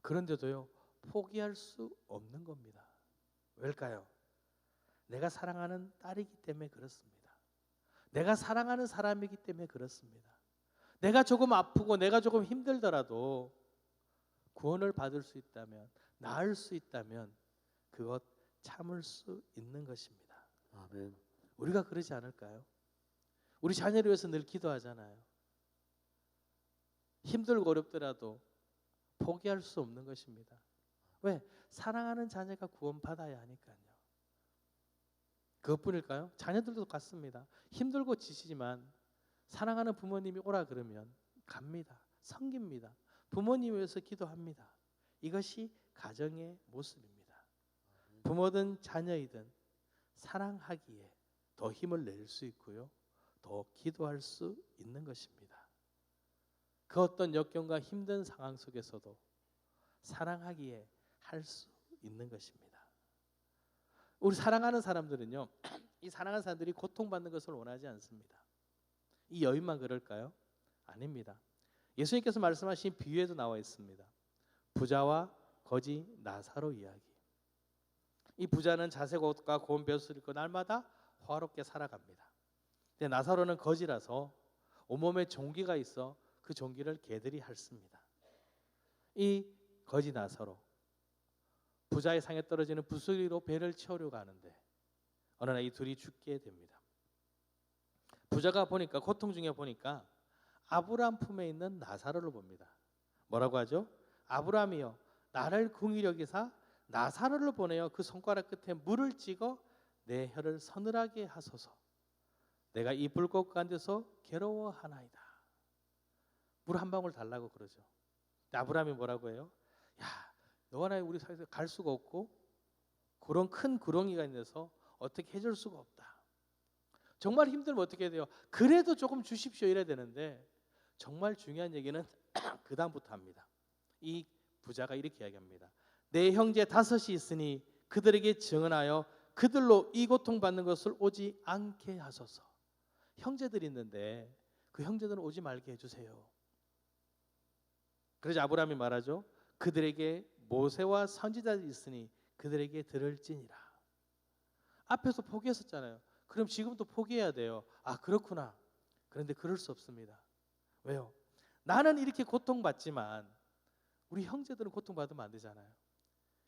그런데도요, 포기할 수 없는 겁니다. 왜일까요? 내가 사랑하는 딸이기 때문에 그렇습니다. 내가 사랑하는 사람이기 때문에 그렇습니다. 내가 조금 아프고 내가 조금 힘들더라도 구원을 받을 수 있다면, 나을 수 있다면 그것 참을 수 있는 것입니다. 아멘. 우리가 그러지 않을까요? 우리 자녀를 위해서 늘 기도하잖아요. 힘들고 어렵더라도 포기할 수 없는 것입니다. 왜? 사랑하는 자녀가 구원받아야 하니까요. 그것뿐일까요? 자녀들도 같습니다. 힘들고 지치지만 사랑하는 부모님이 오라 그러면 갑니다. 섬깁니다. 부모님 위해서 기도합니다. 이것이 가정의 모습입니다. 부모든 자녀이든 사랑하기에 더 힘을 낼 수 있고요, 더 기도할 수 있는 것입니다. 그 어떤 역경과 힘든 상황 속에서도 사랑하기에 할 수 있는 것입니다. 우리 사랑하는 사람들은요, 이 사랑하는 사람들이 고통받는 것을 원하지 않습니다. 이 여인만 그럴까요? 아닙니다. 예수님께서 말씀하신 비유에도 나와 있습니다. 부자와 거지 나사로 이야기. 이 부자는 자색 옷과 고운 벼슬을 입고 날마다 화롭게 살아갑니다. 근데 나사로는 거지라서 온몸에 종기가 있어 그 종기를 개들이 핥습니다. 이 거지 나사로, 부자의 상에 떨어지는 부스리로 배를 채우려고 하는데 어느 날 이 둘이 죽게 됩니다. 부자가 보니까, 고통 중에 보니까 아브라함 품에 있는 나사로를 봅니다. 뭐라고 하죠? 아브라함이여, 나를 긍휼히 여기사 나사로를 보내어 그 손가락 끝에 물을 찍어 내 혀를 서늘하게 하소서. 내가 이 불꽃 가운데서 괴로워하나이다. 물 한 방울 달라고 그러죠. 아브라함이 뭐라고 해요? 야, 너와 나 우리 사이에서 갈 수가 없고 그런 큰 구렁이가 있어서 어떻게 해줄 수가 없다. 정말 힘들면 어떻게 해야 돼요? 그래도 조금 주십시오 이래야 되는데, 정말 중요한 얘기는 그 다음부터 합니다. 이 부자가 이렇게 이야기합니다. 내 형제 5이 있으니 그들에게 증언하여 그들로 이 고통받는 것을 오지 않게 하소서. 형제들이 있는데 그 형제들은 오지 말게 해주세요. 그래서 아브라함이 말하죠. 그들에게 모세와 선지자들이 있으니 그들에게 들을지니라. 앞에서 포기했었잖아요. 그럼 지금도 포기해야 돼요. 아, 그렇구나. 그런데 그럴 수 없습니다. 왜요? 나는 이렇게 고통받지만 우리 형제들은 고통받으면 안 되잖아요.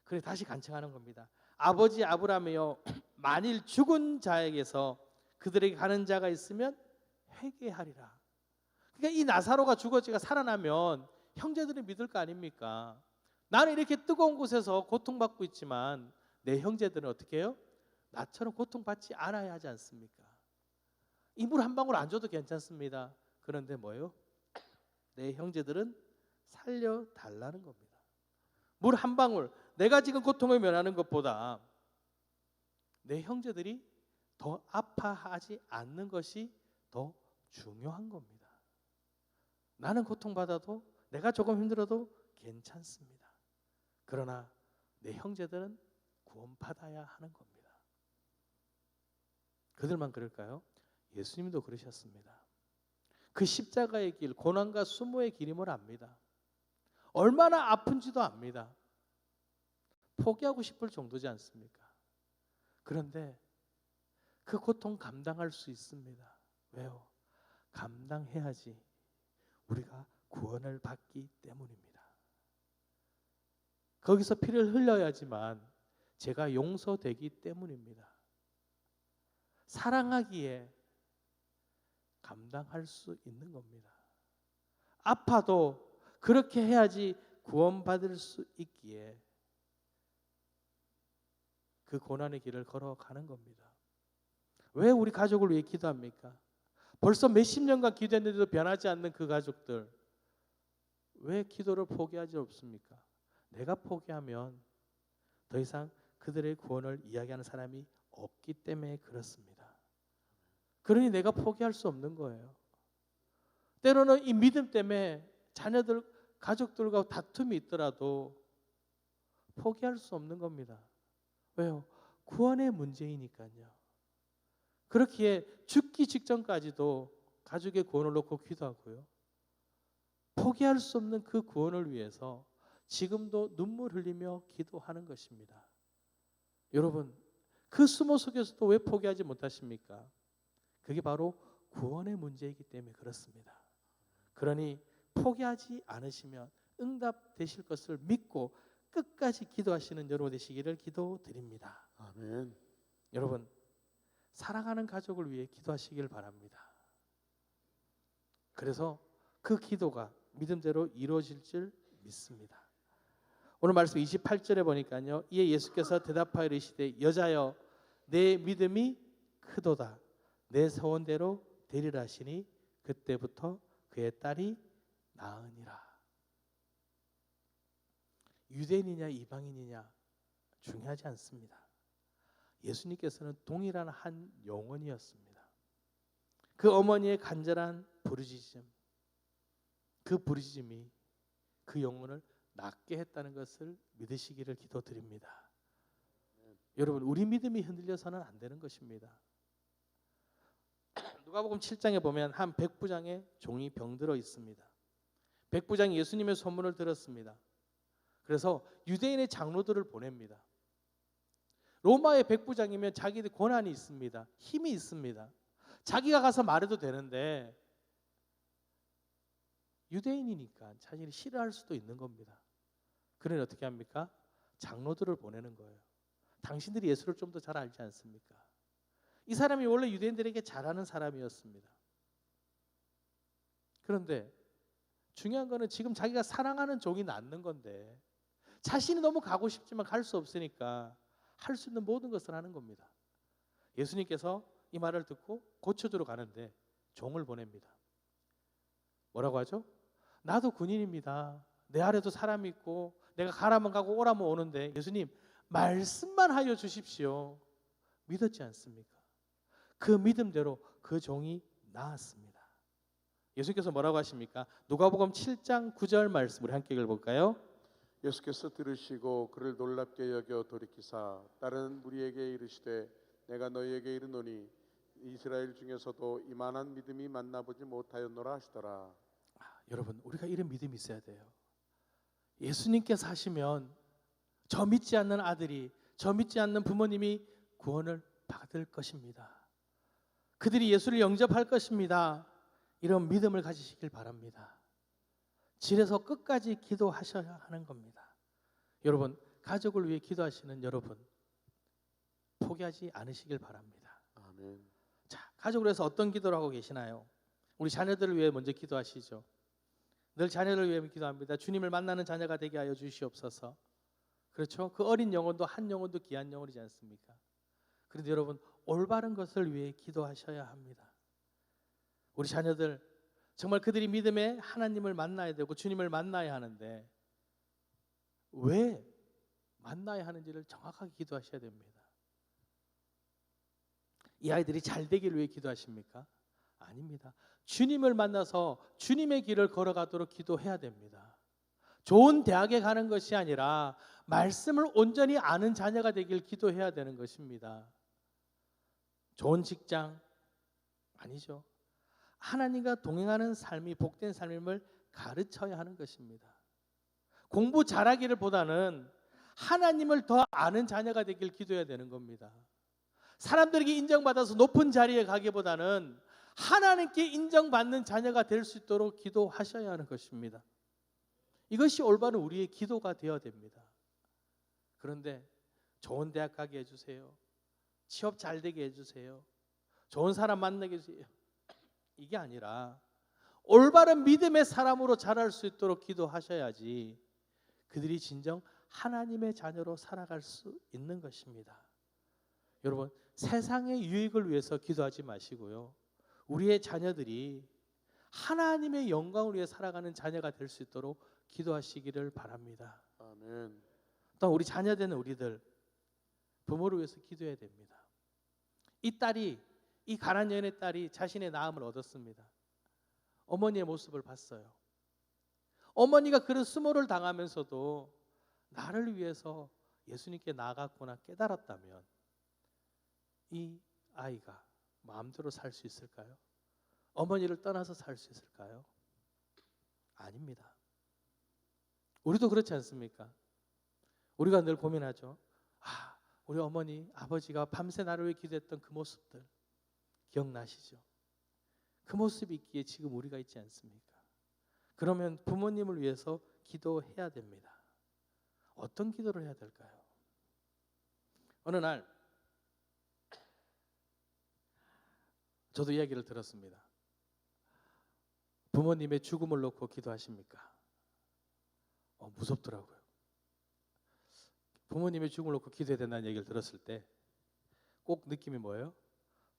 그래 다시 간청하는 겁니다. 아버지 아브라함이여, 만일 죽은 자에게서 그들에게 가는 자가 있으면 회개하리라. 그러니까 이 나사로가 죽었지가 살아나면 형제들이 믿을 거 아닙니까? 나는 이렇게 뜨거운 곳에서 고통받고 있지만 내 형제들은 어떻게 해요? 나처럼 고통받지 않아야 하지 않습니까? 이 물 한 방울 안 줘도 괜찮습니다. 그런데 뭐예요? 내 형제들은 살려달라는 겁니다. 물 한 방울, 내가 지금 고통을 면하는 것보다 내 형제들이 더 아파하지 않는 것이 더 중요한 겁니다. 나는 고통받아도, 내가 조금 힘들어도 괜찮습니다. 그러나 내 형제들은 구원받아야 하는 겁니다. 그들만 그럴까요? 예수님도 그러셨습니다. 그 십자가의 길, 고난과 수모의 길임을 압니다. 얼마나 아픈지도 압니다. 포기하고 싶을 정도지 않습니까? 그런데 그 고통 감당할 수 있습니다. 왜요? 감당해야지 우리가 구원을 받기 때문입니다. 거기서 피를 흘려야지만 제가 용서되기 때문입니다. 사랑하기에 감당할 수 있는 겁니다. 아파도 그렇게 해야지 구원받을 수 있기에 그 고난의 길을 걸어가는 겁니다. 왜 우리 가족을 위해 기도합니까? 벌써 몇십 년간 기도했는데도 변하지 않는 그 가족들, 왜 기도를 포기하지 없습니까? 내가 포기하면 더 이상 그들의 구원을 이야기하는 사람이 없기 때문에 그렇습니다. 그러니 내가 포기할 수 없는 거예요. 때로는 이 믿음 때문에 자녀들, 가족들과 다툼이 있더라도 포기할 수 없는 겁니다. 왜요? 구원의 문제이니까요. 그렇기에 죽기 직전까지도 가족의 구원을 놓고 기도하고요. 포기할 수 없는 그 구원을 위해서 지금도 눈물 흘리며 기도하는 것입니다. 여러분, 그 수모 속에서도 왜 포기하지 못하십니까? 그게 바로 구원의 문제이기 때문에 그렇습니다. 그러니 포기하지 않으시면 응답되실 것을 믿고 끝까지 기도하시는 여러분 되시기를 기도드립니다. 아멘. 여러분, 사랑하는 가족을 위해 기도하시길 바랍니다. 그래서 그 기도가 믿음대로 이루어질 줄 믿습니다. 오늘 말씀 28절에 보니까요. 이에 예수께서 대답하여 이르시되 여자여 내 믿음이 크도다. 내 소원대로 되리라 하시니 그때부터 그의 딸이 나으니라. 유대인이냐 이방인이냐 중요하지 않습니다. 예수님께서는 동일한 한 영혼이었습니다. 그 어머니의 간절한 부르짖음, 그 부르짖음이 그 영혼을 낫게 했다는 것을 믿으시기를 기도드립니다. 여러분, 우리 믿음이 흔들려서는 안 되는 것입니다. 누가복음 7장에 보면 한 백부장의 종이 병들어 있습니다. 백부장이 예수님의 소문을 들었습니다. 그래서 유대인의 장로들을 보냅니다. 로마의 백부장이면 자기들 권한이 있습니다. 힘이 있습니다. 자기가 가서 말해도 되는데 유대인이니까 자신이 싫어할 수도 있는 겁니다. 그러니 어떻게 합니까? 장로들을 보내는 거예요. 당신들이 예수를 좀 더 잘 알지 않습니까? 이 사람이 원래 유대인들에게 잘하는 사람이었습니다. 그런데 중요한 거는 지금 자기가 사랑하는 종이 낫는 건데 자신이 너무 가고 싶지만 갈 수 없으니까 할 수 있는 모든 것을 하는 겁니다. 예수님께서 이 말을 듣고 고쳐주러 가는데 종을 보냅니다. 뭐라고 하죠? 나도 군인입니다. 내 아래도 사람이 있고 내가 가라면 가고 오라면 오는데 예수님 말씀만 하여 주십시오. 믿었지 않습니까? 그 믿음대로 그 종이 나았습니다. 예수님께서 뭐라고 하십니까? 누가복음 7장 9절 말씀 우리 함께 읽어볼까요? 예수께서 들으시고 그를 놀랍게 여겨 돌이키사 다른 무리에게 이르시되 내가 너희에게 이르노니 이스라엘 중에서도 이만한 믿음이 만나보지 못하였노라 하시더라. 여러분, 우리가 이런 믿음이 있어야 돼요. 예수님께서 하시면 저 믿지 않는 아들이, 저 믿지 않는 부모님이 구원을 받을 것입니다. 그들이 예수를 영접할 것입니다. 이런 믿음을 가지시길 바랍니다. 질에서 끝까지 기도하셔야 하는 겁니다. 여러분, 가족을 위해 기도하시는 여러분 포기하지 않으시길 바랍니다. 아멘. 자, 가족을 위해서 어떤 기도를 하고 계시나요? 우리 자녀들을 위해 먼저 기도하시죠. 늘 자녀를 위해 기도합니다. 주님을 만나는 자녀가 되게 하여 주시옵소서. 그렇죠? 그 어린 영혼도 한 영혼도 귀한 영혼이지 않습니까? 그런데 여러분, 올바른 것을 위해 기도하셔야 합니다. 우리 자녀들 정말 그들이 믿음에 하나님을 만나야 되고 주님을 만나야 하는데 왜 만나야 하는지를 정확하게 기도하셔야 됩니다. 이 아이들이 잘 되기를 위해 기도하십니까? 아닙니다. 주님을 만나서 주님의 길을 걸어가도록 기도해야 됩니다. 좋은 대학에 가는 것이 아니라 말씀을 온전히 아는 자녀가 되길 기도해야 되는 것입니다. 좋은 직장 아니죠. 하나님과 동행하는 삶이 복된 삶임을 가르쳐야 하는 것입니다. 공부 잘하기를 보다는 하나님을 더 아는 자녀가 되길 기도해야 되는 겁니다. 사람들에게 인정받아서 높은 자리에 가기보다는 하나님께 인정받는 자녀가 될 수 있도록 기도하셔야 하는 것입니다. 이것이 올바른 우리의 기도가 되어야 됩니다. 그런데 좋은 대학 가게 해주세요. 취업 잘 되게 해주세요. 좋은 사람 만나게 해주세요. 이게 아니라 올바른 믿음의 사람으로 자랄 수 있도록 기도하셔야지 그들이 진정 하나님의 자녀로 살아갈 수 있는 것입니다. 여러분, 세상의 유익을 위해서 기도하지 마시고요. 우리의 자녀들이 하나님의 영광을 위해 살아가는 자녀가 될 수 있도록 기도하시기를 바랍니다. 아멘. 또 우리 자녀되는 우리들 부모를 위해서 기도해야 됩니다. 이 가난 여인의 딸이 자신의 나음을 얻었습니다. 어머니의 모습을 봤어요. 어머니가 그런 수모를 당하면서도 나를 위해서 예수님께 나아갔구나 깨달았다면 이 아이가 마음대로 살 수 있을까요? 어머니를 떠나서 살 수 있을까요? 아닙니다. 우리도 그렇지 않습니까? 우리가 늘 고민하죠. 우리 어머니, 아버지가 밤새 나를 위해 기도했던 그 모습들 기억나시죠? 그 모습이 있기에 지금 우리가 있지 않습니까? 그러면 부모님을 위해서 기도해야 됩니다. 어떤 기도를 해야 될까요? 어느 날 저도 이야기를 들었습니다. 부모님의 죽음을 놓고 기도하십니까? 무섭더라고요. 부모님의 죽음을 놓고 기도해야 된다는 얘기를 들었을 때 꼭 느낌이 뭐예요?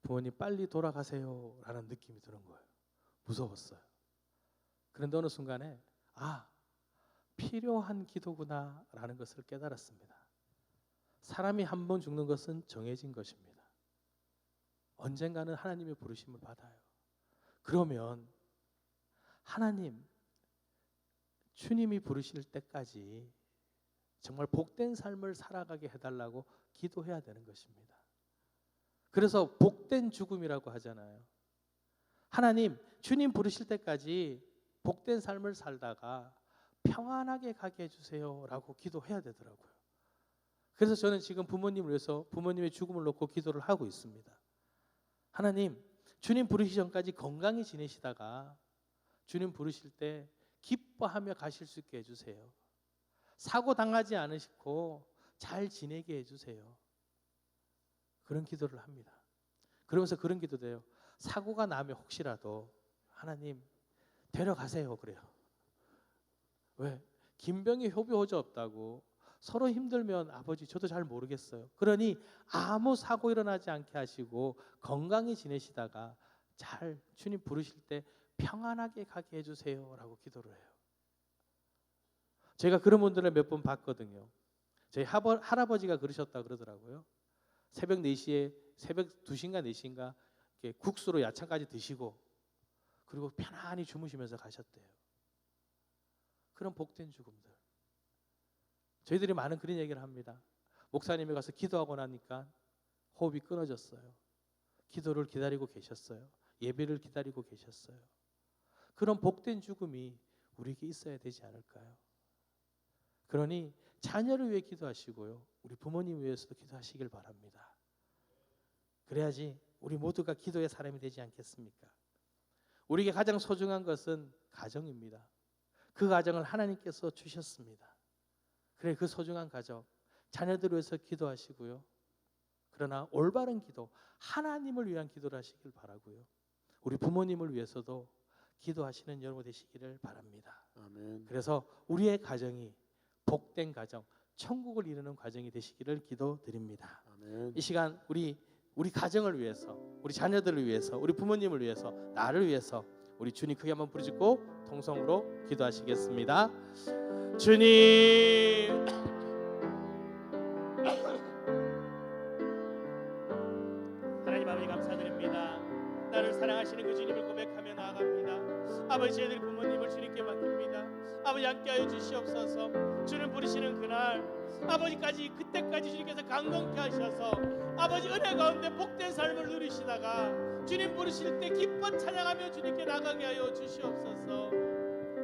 부모님 빨리 돌아가세요 라는 느낌이 드는 거예요. 무서웠어요. 그런데 어느 순간에 필요한 기도구나 라는 것을 깨달았습니다. 사람이 한 번 죽는 것은 정해진 것입니다. 언젠가는 하나님의 부르심을 받아요. 그러면 하나님, 주님이 부르실 때까지 정말 복된 삶을 살아가게 해달라고 기도해야 되는 것입니다. 그래서 복된 죽음이라고 하잖아요. 하나님, 주님 부르실 때까지 복된 삶을 살다가 평안하게 가게 해주세요 라고 기도해야 되더라고요. 그래서 저는 지금 부모님을 위해서 부모님의 죽음을 놓고 기도를 하고 있습니다. 하나님, 주님 부르시기 전까지 건강히 지내시다가 주님 부르실 때 기뻐하며 가실 수 있게 해주세요. 사고 당하지 않으시고 잘 지내게 해주세요. 그런 기도를 합니다. 그러면서 그런 기도도 해요. 사고가 나면 혹시라도 하나님 데려가세요 그래요. 왜? 김병희 효비호자 없다고 서로 힘들면 아버지 저도 잘 모르겠어요. 그러니 아무 사고 일어나지 않게 하시고 건강히 지내시다가 잘 주님 부르실 때 평안하게 가게 해주세요 라고 기도를 해요. 제가 그런 분들을 몇 번 봤거든요. 저희 할아버지가 그러셨다 그러더라고요. 새벽 4시에 새벽 2시인가 4시인가 이렇게 국수로 야채까지 드시고 그리고 편안히 주무시면서 가셨대요. 그런 복된 죽음들. 저희들이 많은 그런 얘기를 합니다. 목사님이 가서 기도하고 나니까 호흡이 끊어졌어요. 기도를 기다리고 계셨어요. 예배를 기다리고 계셨어요. 그런 복된 죽음이 우리에게 있어야 되지 않을까요? 그러니 자녀를 위해 기도하시고요. 우리 부모님 위해서도 기도하시길 바랍니다. 그래야지 우리 모두가 기도의 사람이 되지 않겠습니까? 우리에게 가장 소중한 것은 가정입니다. 그 가정을 하나님께서 주셨습니다. 그래 그 소중한 가정, 자녀들을 위해서 기도하시고요. 그러나 올바른 기도, 하나님을 위한 기도를 하시길 바라고요. 우리 부모님을 위해서도 기도하시는 여러분 되시기를 바랍니다. 아멘. 그래서 우리의 가정이 복된 가정, 천국을 이루는 과정이 되시기를 기도드립니다. 아멘. 이 시간 우리 가정을 위해서, 우리 자녀들을 위해서, 우리 부모님을 위해서, 나를 위해서 우리 주님 크게 한번 부르짖고 통성으로 기도하시겠습니다. 주님, 하나님 아버지 감사드립니다. 나를 사랑하시는 그 주님을 고백하며 나아갑니다. 아버지 저희들 부모님을 주님께 맡깁니다. 아버지 함께하여 주시옵소서. 주님 부르시는 그날 아버지까지 그때까지 주님께서 강건케 하셔서 아버지 은혜 가운데 복된 삶을 누리시다가 주님 부르실 때 기뻐 찬양하며 주님께 나가게 하여 주시옵소서.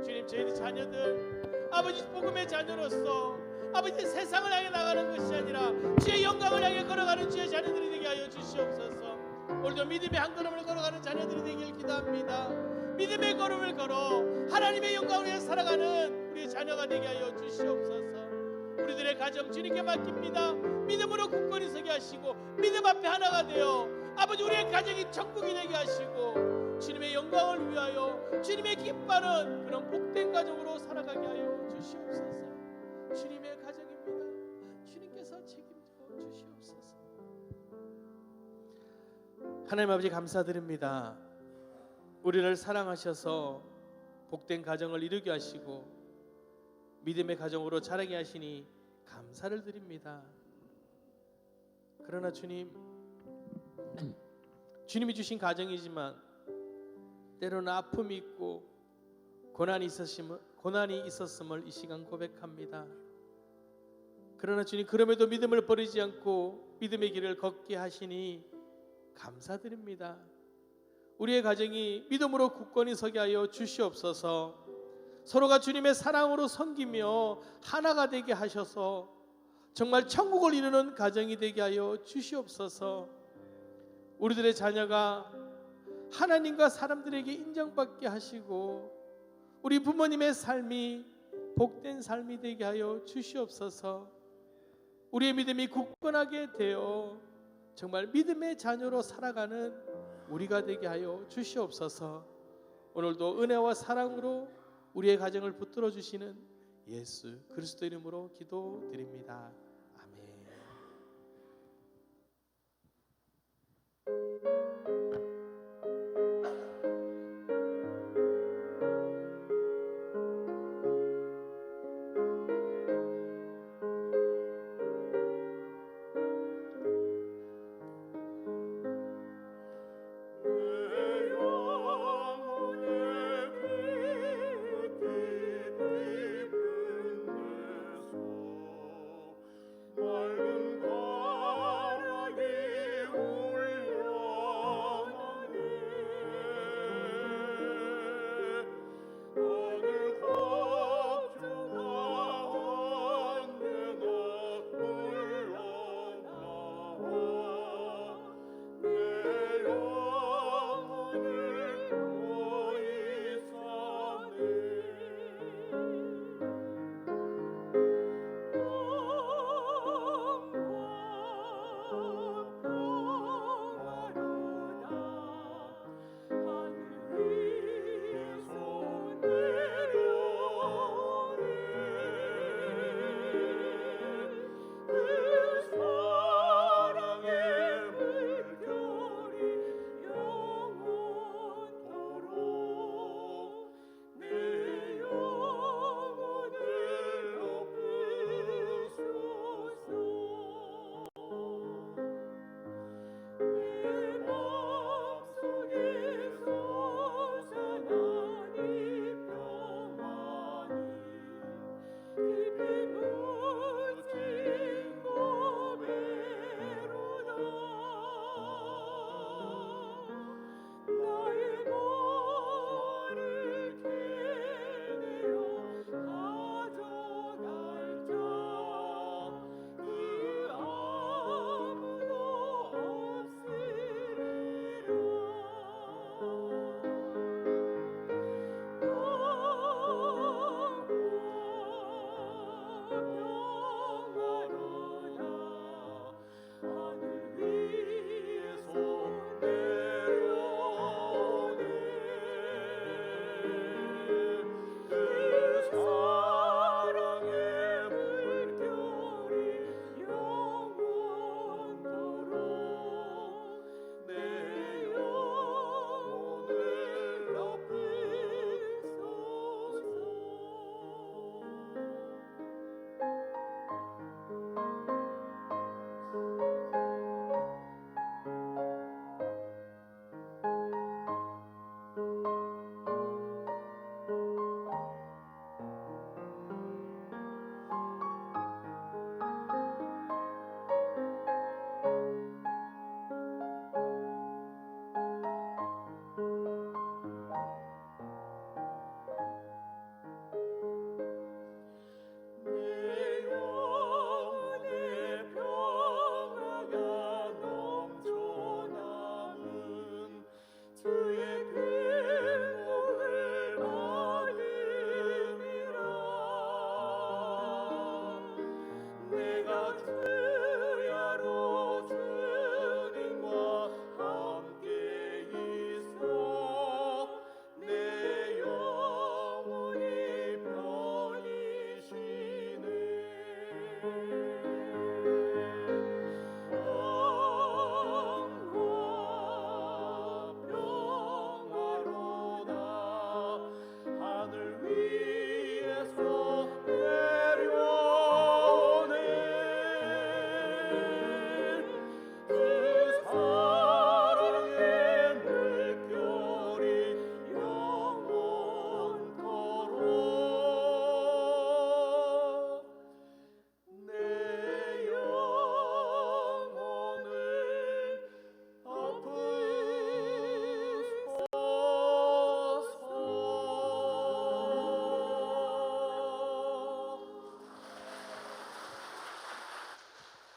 주님 저희들 자녀들 아버지 복음의 자녀로서 아버지 세상을 향해 나가는 것이 아니라 주의 영광을 향해 걸어가는 주의 자녀들이 되게 하여 주시옵소서. 오늘도 믿음의 한 걸음을 걸어가는 자녀들이 되길 기도합니다. 믿음의 걸음을 걸어 하나님의 영광을 위해 살아가는 우리 자녀가 되게 하여 주시옵소서. 우리들의 가정 주님께 맡깁니다. 믿음으로 굳건히 서게 하시고 믿음 앞에 하나가 되어 아버지 우리의 가정이 천국이 되게 하시고 주님의 영광을 위하여 주님의 기뻐하는 그런 복된 가정으로 살아가게 하여 주시옵소서. 주님의 가정입니다. 주님께서 책임져 주시옵소서. 하나님 아버지 감사드립니다. 우리를 사랑하셔서 복된 가정을 이루게 하시고 믿음의 가정으로 자라게 하시니 감사를 드립니다. 그러나 주님, 주님이 주신 가정이지만 때로는 아픔이 있고 고난이 있었음을 이 시간 고백합니다. 그러나 주님, 그럼에도 믿음을 버리지 않고 믿음의 길을 걷게 하시니 감사드립니다. 우리의 가정이 믿음으로 굳건히 서게 하여 주시옵소서. 서로가 주님의 사랑으로 섬기며 하나가 되게 하셔서 정말 천국을 이루는 가정이 되게 하여 주시옵소서. 우리들의 자녀가 하나님과 사람들에게 인정받게 하시고 우리 부모님의 삶이 복된 삶이 되게 하여 주시옵소서. 우리의 믿음이 굳건하게 되어 정말 믿음의 자녀로 살아가는 우리가 되게 하여 주시옵소서. 오늘도 은혜와 사랑으로 우리의 가정을 붙들어 주시는 예수 그리스도 이름으로 기도드립니다. 아멘.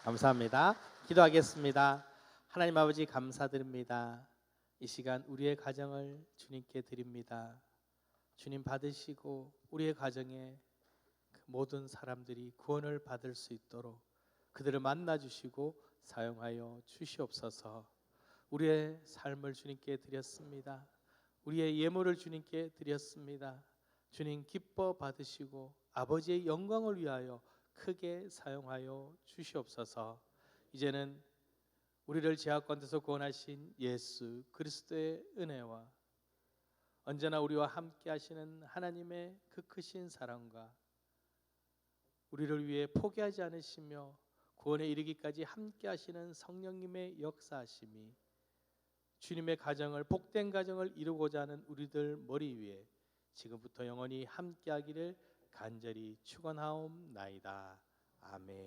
감사합니다. 기도하겠습니다. 하나님 아버지 감사드립니다. 이 시간 우리의 가정을 주님께 드립니다. 주님 받으시고 우리의 가정에 그 모든 사람들이 구원을 받을 수 있도록 그들을 만나 주시고 사용하여 주시옵소서. 우리의 삶을 주님께 드렸습니다. 우리의 예물을 주님께 드렸습니다. 주님 기뻐 받으시고 아버지의 영광을 위하여 크게 사용하여 주시옵소서. 이제는 우리를 죄악 가운데서 구원하신 예수 그리스도의 은혜와 언제나 우리와 함께 하시는 하나님의 그 크신 사랑과 우리를 위해 포기하지 않으시며 구원에 이르기까지 함께 하시는 성령님의 역사하심이 주님의 가정을 복된 가정을 이루고자 하는 우리들 머리 위에 지금부터 영원히 함께 하기를 간절히 축원하옵나이다. 아멘.